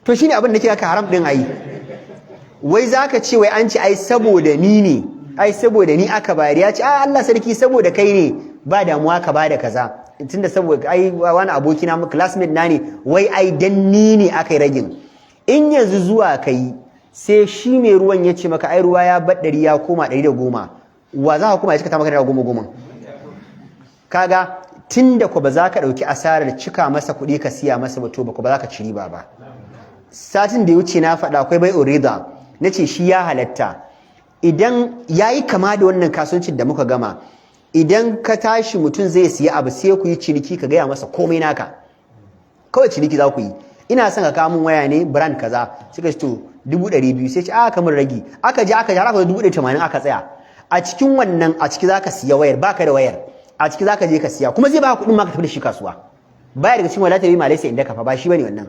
To shine abin da ke aka haram din ayi. Wai zaka ce wai an ci ai saboda ni ne, ai saboda ni aka bayar, ya ce Allah sarki saboda kai ne ba damuwa ka bada kaza, tunda saboda ai wani aboki na classmate na ne, wai ai dan ni ne aka yi ragin. In yanzu zuwa kai sai shi mai ruwan ya ce maka ai ruwa ya bar 100 ya koma 110, wa za ka kuma ya cika ta maka da 10. Kaga tunda ko ba za ka dauki asarar cika masa kuɗi ka siya masa ba, to ba za ka ci riba ba. Satin da ya wuce na faɗa akwai bai urida, nace shi ya halatta idan yayi kama da wannan kasuwancin da muka gama. Idan ka tashi mutum zai siya abu sai ku yi ciniki, ka gaya masa komai naka, kawai ciniki za ku yi. Ina son ka kawo min waya ne brand kaza, suka ce to 200,000, sai ce kamar ragi, aka je aka 180 aka tsaya. A cikin wannan a ciki zaka siya wayar, baka da wayar a ciki zaka je ka siya, kuma zai baka kuɗin ma ka tafi da shi kasuwa. Baya daga cikin walata bi malaysia inda ka fa ba shi bane wannan.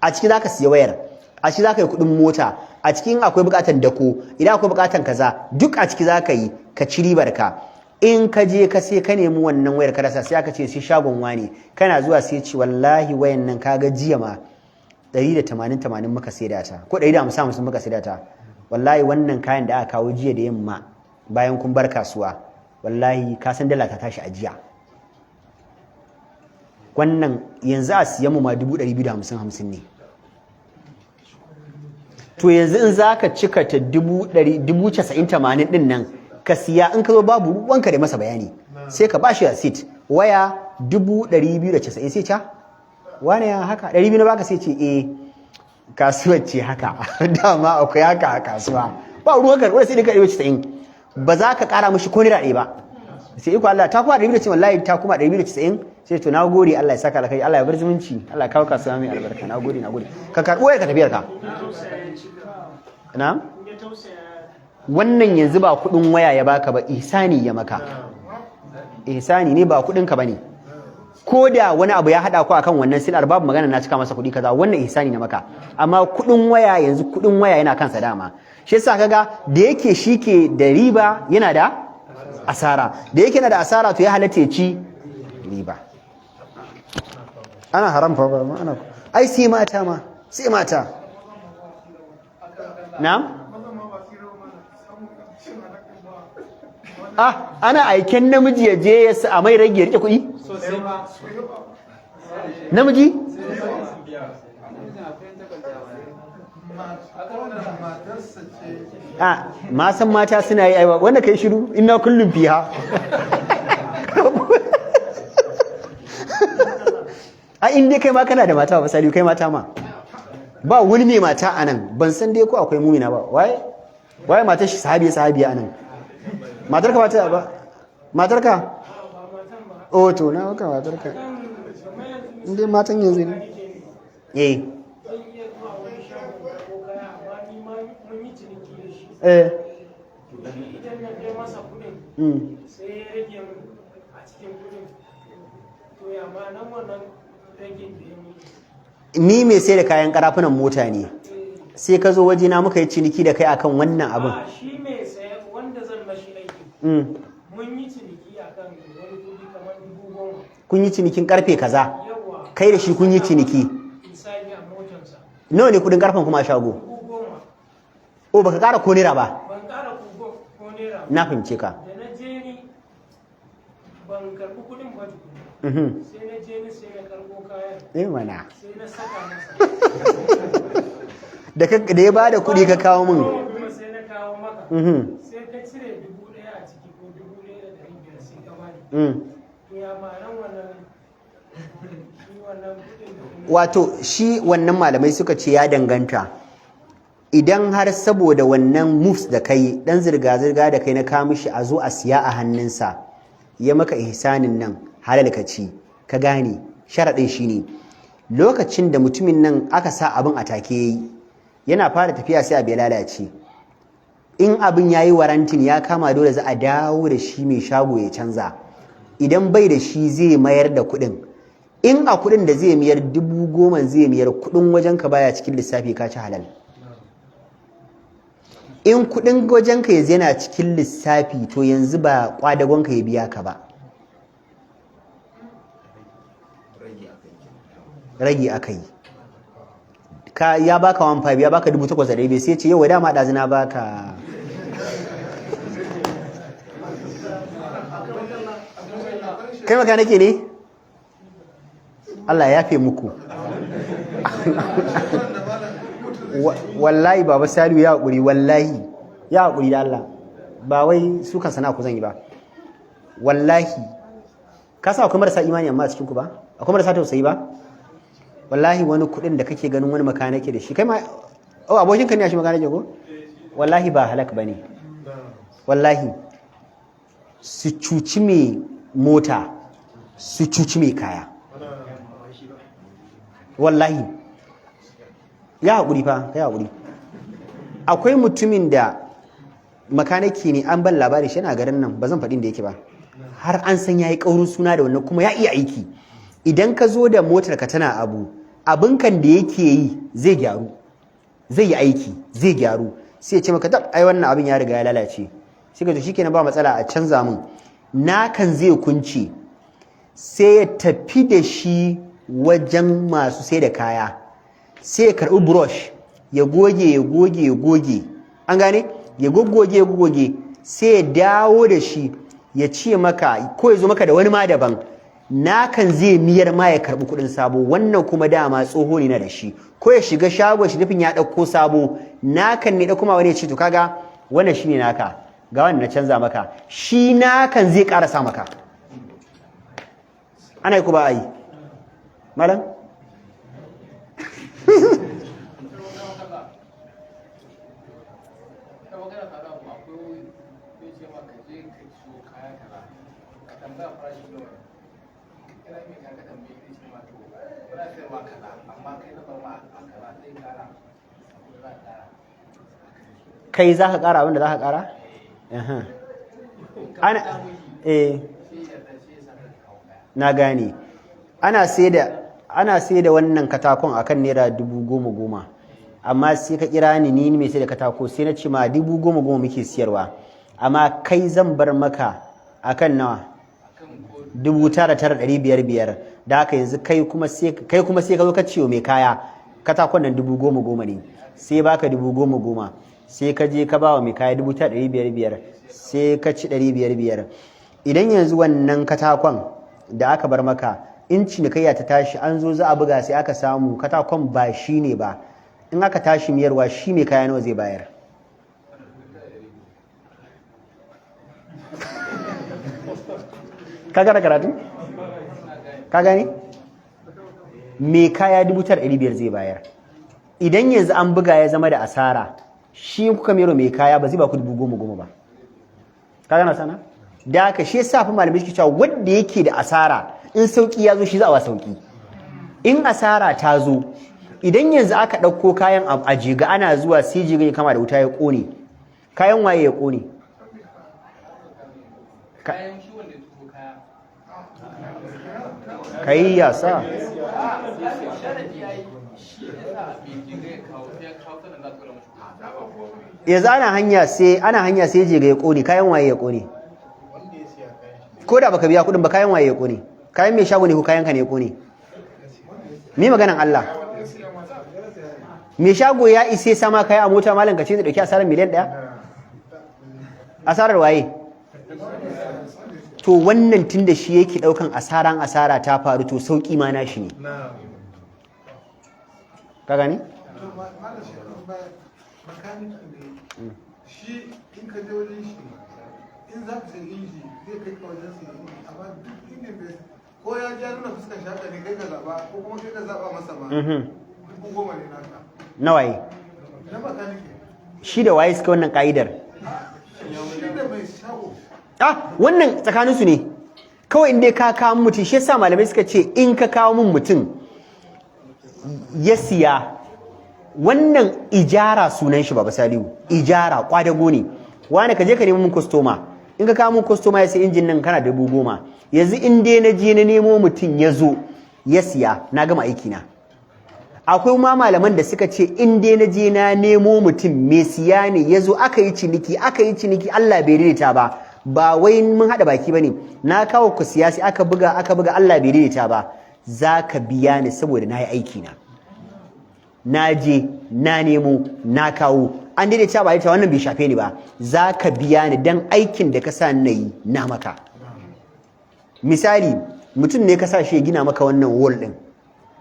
A ciki zaka siya wayar, a ciki zaka yi kuɗin mota, a cikin akwai buƙatar dako, idan akwai buƙatar kaza, duk a ciki zaka yi ka ci ribar ka. In ka je ka sai ka nemi wannan wayar ka rasa, sai aka ce sai shagon wani, kana zuwa sai ce wallahi wayan nan kaga jiya ma 180 muka saida ta, ko 150 muka saida ta. Wallahi wannan kayan da aka kawo jiya da yamma bayan kun bar kasuwa, wallahi ka san dala ta tashi a jiya. Wannan yanzu a siyan mu ma 250 ne. To yanzu in zaka cika ta 90-80 din nan ka siya, in ka zo babu ruwanka da masa bayani, sai ka bashi receipt waya 290 sai ta wani ya haka 200 na baka sai ce kasuwar ce haka dama akwai haka a kasuwa ba ruwan karɓar sai da ka 190 ba za ka ƙara mishi ko naira ɗaya ba sai iko Allah ta kuma 190 wallahi ta kuma 190 sai to nagode Allah ya saka alkai Allah ya bar zumunci Allah ya kawo kasuwa mai albarka nagode ka karɓo ya ka tafiyar ka na'am wannan yanzu ba kuɗin waya ya baka ba ihsani ya maka ihsani ne ba kuɗin ka bane ko da wani abu ya hada ku akan wannan silar babu magana na cika masa kuɗi kaza wannan ihsani na maka amma kuɗin waya yanzu kuɗin waya yana kansa dama shi yasa kaga da yake shike da riba yana da asara da yake na da asara to ya halatta ya ci riba ana haram fa ba ana ai sai mata na'am ana aiken namiji ya je ya sa mai rage ya rike kuɗi namiji ma san mata suna yi aiwa wanda kai shiru ina kullum fiha inda kai ma kana da mata ba misali kai mata ma ba wani mai mata anan ban san dai ko akwai mumina ba waye matar shi sahabiya anan matarka mata ba matarka to na maka matarka inda matan yanzu ne ni mai sai da kayan karafunan mota ne sai ka zo waje na muka yi ciniki da kai akan wannan abin shi mai sayar wanda zan mashi aiki mun yi ciniki akan wani kudi kamar 10,000 kun yi cinikin karfe kaza kai da shi kun yi ciniki misali a motarsa nawa ne kudin karfen kuma a shago 10,000 baka kara ko naira ba ban kara ko naira na fahimce ka da na je ni ban karbi kudin ba tukuna sai na je ni sai na karbo kayan mana sai na saka masa da ya bada kudi ka kawo min kuma sai na kawo maka sai ka cire 1,000 a ciki ko 1,500 sai ka bani to ya ma'anar wannan kudin wato shi wannan malamai suka ce ya danganta idan har saboda wannan moves da kai dan zirga-zirga da kai na kawo mishi a zo a siya a hannunsa ya maka ihsanin nan halal ka ci ka gane sharaɗin shine lokacin da mutumin nan aka sa abin a take yayi yana fara tafiya sai abu ya lalace in abin yayi warantin ya kama dole za a dawo da shi mai shago ya canza idan bai da shi zai mayar da kuɗin in a kuɗin da zai miyar 10,000 zai miyar kuɗin wajenka baya cikin lissafi ka ci halal in kuɗin wajenka yanzu yana cikin lissafi to yanzu ba kwadagonka ya biya ka ba rage aka yi ya baka 1,500 ya baka 8,500 sai ce yau dama ɗazina baka kai maka nake ne Allah ya yafe muku wallahi baba Salihu ya haƙuri wallahi ya haƙuri da Allah ba wai suka sana ku zan yi ba wallahi ka sa akwai marasa imani amma a cikin ku ba akwai marasa tausayi ba wallahi wani kuɗin da kake ganin wani makanake da shi kai ma abokin ka ne shi makanake ko wallahi ba halak bane wallahi su cuci mai mota su cuci mai kaya wallahi ya haƙuri fa ya haƙuri akwai mutumin da makanaki ne an ban labari shi yana garin nan ba zan faɗin da yake ba har an san ya yi ƙaurin suna da wannan kuma ya iya aiki idan ka zo da motar ka tana abinkan da yake yi zai gyaru zai yi aiki zai gyaru sai ya ce maka ai wannan abin ya riga ya lalace sai ka to shikenan ba matsala a canza min nakan zai kunce sai ya tafi da shi wajen masu sai da kaya sai ya karɓi brush ya goge an gane ya goge sai ya dawo da shi ya ce maka ko ya zo maka da wani ma daban nakan zai miyar ma ya karɓi kuɗin sabo wannan kuma dama tsoho ne na da shi ko ya shiga shagon shi nufin ya ɗauko sabo nakan ne da kuma wani ya ce to kaga wannan shine naka ga wannan na canza maka shi nakan zai ƙarasa maka ana yi ku ba a yi malam magana ka abu akwai ya ce ma ka je ka ciwo kaya kaza ka tambaya farashin da wani kira mai ka tambaye ka ce ma to muna sayar ma kaza amma kai na bar ma a kaza zai kara saboda za a kara kai za ka ƙara abinda za ka ƙara? Na gane ana sai da wannan katakon akan naira 10,000 amma sai ka kira ni mai sai da katako sai na ce ma 10,000 muke siyarwa amma kai zan bar maka akan nawa 9,500 da haka yanzu kai kuma sai ka zo ka ciyo mai kaya katakon nan 10,000 ne sai baka 10,000 sai ka je ka bawa mai kaya 9,500 sai ka ci 500 idan yanzu wannan katakon da aka bar maka in cinikayya ta tashi an zo za a buga sai aka samu katakon ba shi ne ba in aka tashi miyarwa shi mai kaya nawa zai bayar ka gane karatu? ka gane? mai kaya 9,500 zai bayar idan yanzu an buga ya zama da asara shi kuka mero mai kaya ba zai ba ku 10,000 ba ka gane sana? da aka shi sa fi malamai suke cewa wanda yake da asara in sauki ya zo shi za a wa sauki in asara ta zo idan yanzu aka ɗauko kayan a jiga ana zuwa sai jiga ya kama da wuta ya ƙone kayan waye ya ƙone kayan shi wanda ya tuko kaya kai ya sa yanzu ana hanya sai jiga ya ƙone kayan waye ya ƙone ko da baka biya kudin ba kayan waye ya kone kayan mai shago ne ko kayan ka ne ya kone mi maganan Allah mai shago ya ise sama kaya a mota malam kace zai dauki asarar miliyan 1 asarar waye to wannan tunda shi yake daukan asara ta faru to sauki ma nashi ne ka gani shi in ka je wajen shi in za ka sai inji zai kai ka wajen sai inji amma duk inda bai ko ya ja nuna fuskar shaka ne kai ka zaba ko kuma kai ka zaba masa ma 10,000 ne naka na waye na makanike shi da waye suka wannan ka'idar shi da mai shago wannan tsakaninsu ne kawai inda ka kawo mutum shi yasa malamai suka ce in ka kawo mun mutum ya siya wannan ijara sunan shi baba Salihu ijara kwadago ne wani ka je ka nemi mun kwastoma in ka kawo mun kwastoma ya sai injin nan kana 10,000 yanzu in dai na je na nemo mutum ya zo ya siya na gama aiki na akwai ma malaman da suka ce in dai na je na nemo mutum mai siya ne ya zo aka yi ciniki Allah bai daidaita ba wai mun haɗa baki ba ne na kawo ku siyasi aka buga Allah bai daidaita ba za ka biya ni saboda na yi aiki na je na nemo na kawo an daidaita ba ita wannan bai shafe ni ba za ka biya ni don aikin da ka sa na yi na maka misali mutum ne ka sa shi ya gina maka wannan wall din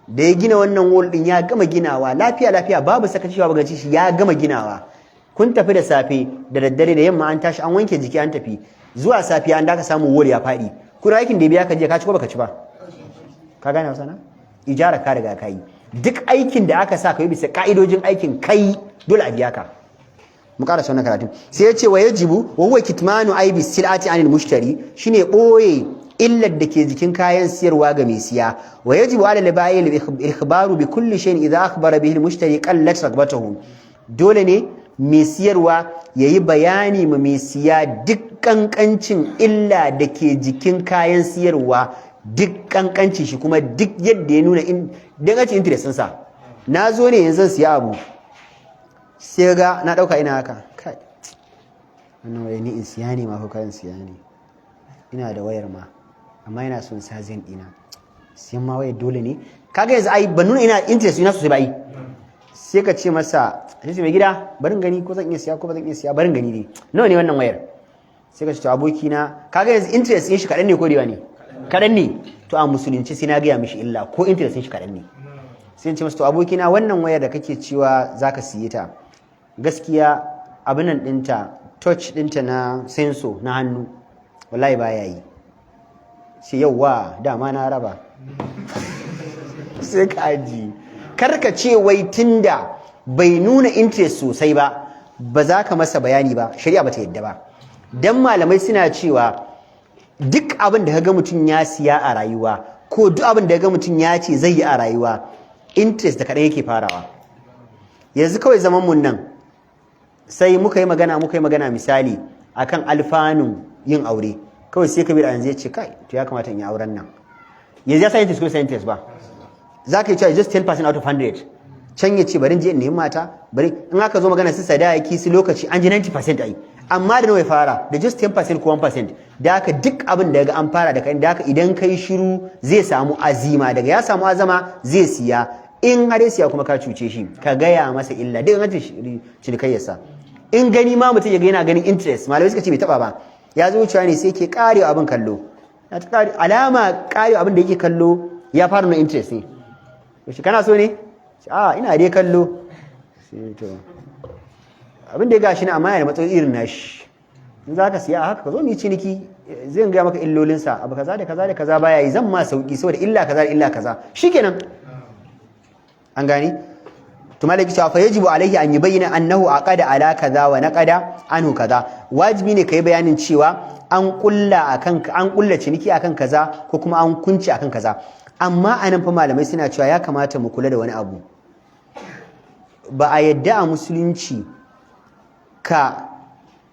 da ya gina wannan wall din ya gama ginawa lafiya babu sakacewa ba gaci shi ya gama ginawa kun tafi da safe da daddare da yamma an tashi an wanke jiki an tafi zuwa safiya an da ka samu wall ya faɗi kuna aikin da ya biya ka je ka ci ko baka ci ba ka gane wasa na ijara ka riga ka yi duk aikin da aka sa ka yi bisa ka'idojin aikin kai dole a biya ka mu ƙara wannan karatun sai ya ce wa yajibu wa huwa kitmanu aibi silati anil mushtari shine boye illar da ke jikin kayan siyarwa ga mai siya wa yajibu ala al-ba'i al-ikhbaru bi kulli shay'in idha akhbara bihi al-mushtari qallat ragbatuhu dole ne mai siyarwa yayi bayani ma mai siya duk kankancin illa da ke jikin kayan siyarwa duk kankancin shi kuma duk yadda ya nuna dangancin interest ɗinsa na zo ne yanzu zan siya abu sai ga na ɗauka ina haka kai wannan waya ni in siya ne ma ko kayan siya ne ina da wayar ma amma ina son sa zan ɗina siyan ma wayar dole ne kaga yanzu ai ban nuna ina interest ina sosai ba ai sai ka ce masa sai mai gida barin gani ko zan iya siya ko ba zan iya siya barin gani dai nawa ne wannan wayar sai ka ce to abokina kaga yanzu interest ɗin shi kaɗan ne ko da ne kaɗan ne to a musulunci sai na gaya mishi illa ko interest ɗin shi kaɗan ne sai in ce masa to abokina wannan wayar da kake cewa zaka siye ta gaskiya abin nan ɗinta touch ɗinta na sensor na hannu wallahi baya yi sai yauwa dama na raba sai ka aji karka ce wai tunda bai nuna interest sosai ba ba za ka masa bayani ba shari'a ba ta yadda ba dan malamai suna cewa duk abin da kaga mutum ya siya a rayuwa ko duk abin da kaga mutum ya ce zai yi a rayuwa interest da kaɗan yake farawa yanzu kawai zaman mun nan sai muka yi magana misali akan alfanun yin aure kawai sai kabir yanzu ya ce kai to ya kamata in yi auren nan yanzu ya sa interest ko interest ba za ka yi cewa just 10% out of 100 can ya ce bari je in nemi mata bari in aka zo magana su sadaki su lokaci an ji 90% ai amma da nawa ya fara da just 10% ko 1% da haka duk abin da ga an fara da kai da haka idan kai shiru zai samu azima daga ya samu azama zai siya in har ya siya kuma ka cuce shi ka gaya masa illa duk an cinikayyarsa in gani ma mutum ya ga yana ganin interest malamai suka ce bai taba ba ya zo wucewa ne sai ke karewa abin kallo alama karewa abin da yake kallo ya fara na interest ne shi kana so ne ina dai kallo abin da ya gashi na amma yana da matsayi irin nashi in za ka siya a haka ka zo mu yi ciniki zai gaya maka illolinsa abu kaza da kaza da kaza baya yi zan ma sauki saboda illa kaza da illa kaza shikenan an gani to malaki cewa fa yajibu alaihi an yubayyana annahu aqada ala kaza wa naqada anhu kaza wajibi ne kai bayanin cewa an kulla ciniki akan kaza ko kuma an kunci akan kaza amma anan fa malamai suna cewa ya kamata mu kula da wani abu ba a yadda a musulunci ka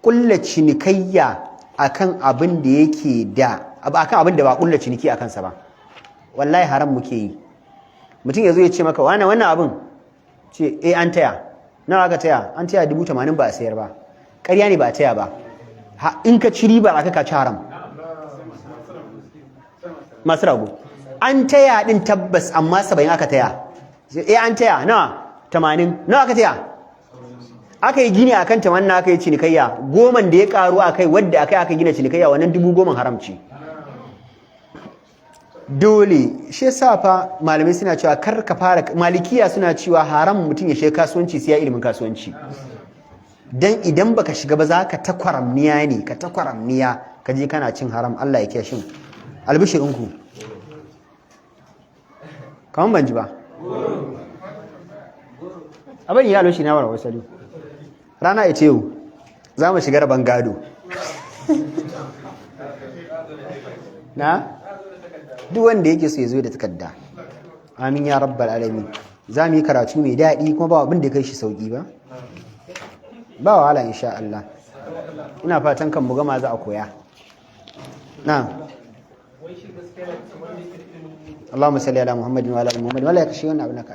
kulla cinikayya akan abin da yake da akan abin da ba kulla ciniki akan sa ba wallahi haram muke yi mutum yazo ya ce maka wannan abin ce an taya nawa aka taya an taya 80,000 ba a sayar ba ƙarya ne ba a taya ba in ka ci riba aka ka ci haram masu rago an taya din tabbas amma 70 aka taya an taya nawa 80 nawa aka taya aka yi gini akan tamanna aka yi cinikayya 10 da ya karu akai wadda aka gina cinikayya wannan 10,000 haramci dole shi yasa fa malamai suna cewa kar ka fara malikiya suna cewa haram mutum ya shiga kasuwanci sai ya ilimin kasuwanci dan idan baka shiga ba za ka takwaramniya ne ka je kana cin haram Allah ya kiyaye shin albishirinku kaman ban ji ba abin ya loshi na warwa salo rana ita yau za mu shiga rabon gado na duk wanda yake so ya zo da takarda amin ya rabbal alamin za mu yi karatu mai daɗi kuma ba abin da kai shi sauki ba wahala insha Allah ina fatan kan mu gama za a koya na Allahumma salli ala Muhammadin wa ala ali Muhammadin wala yakshi wannan abin ka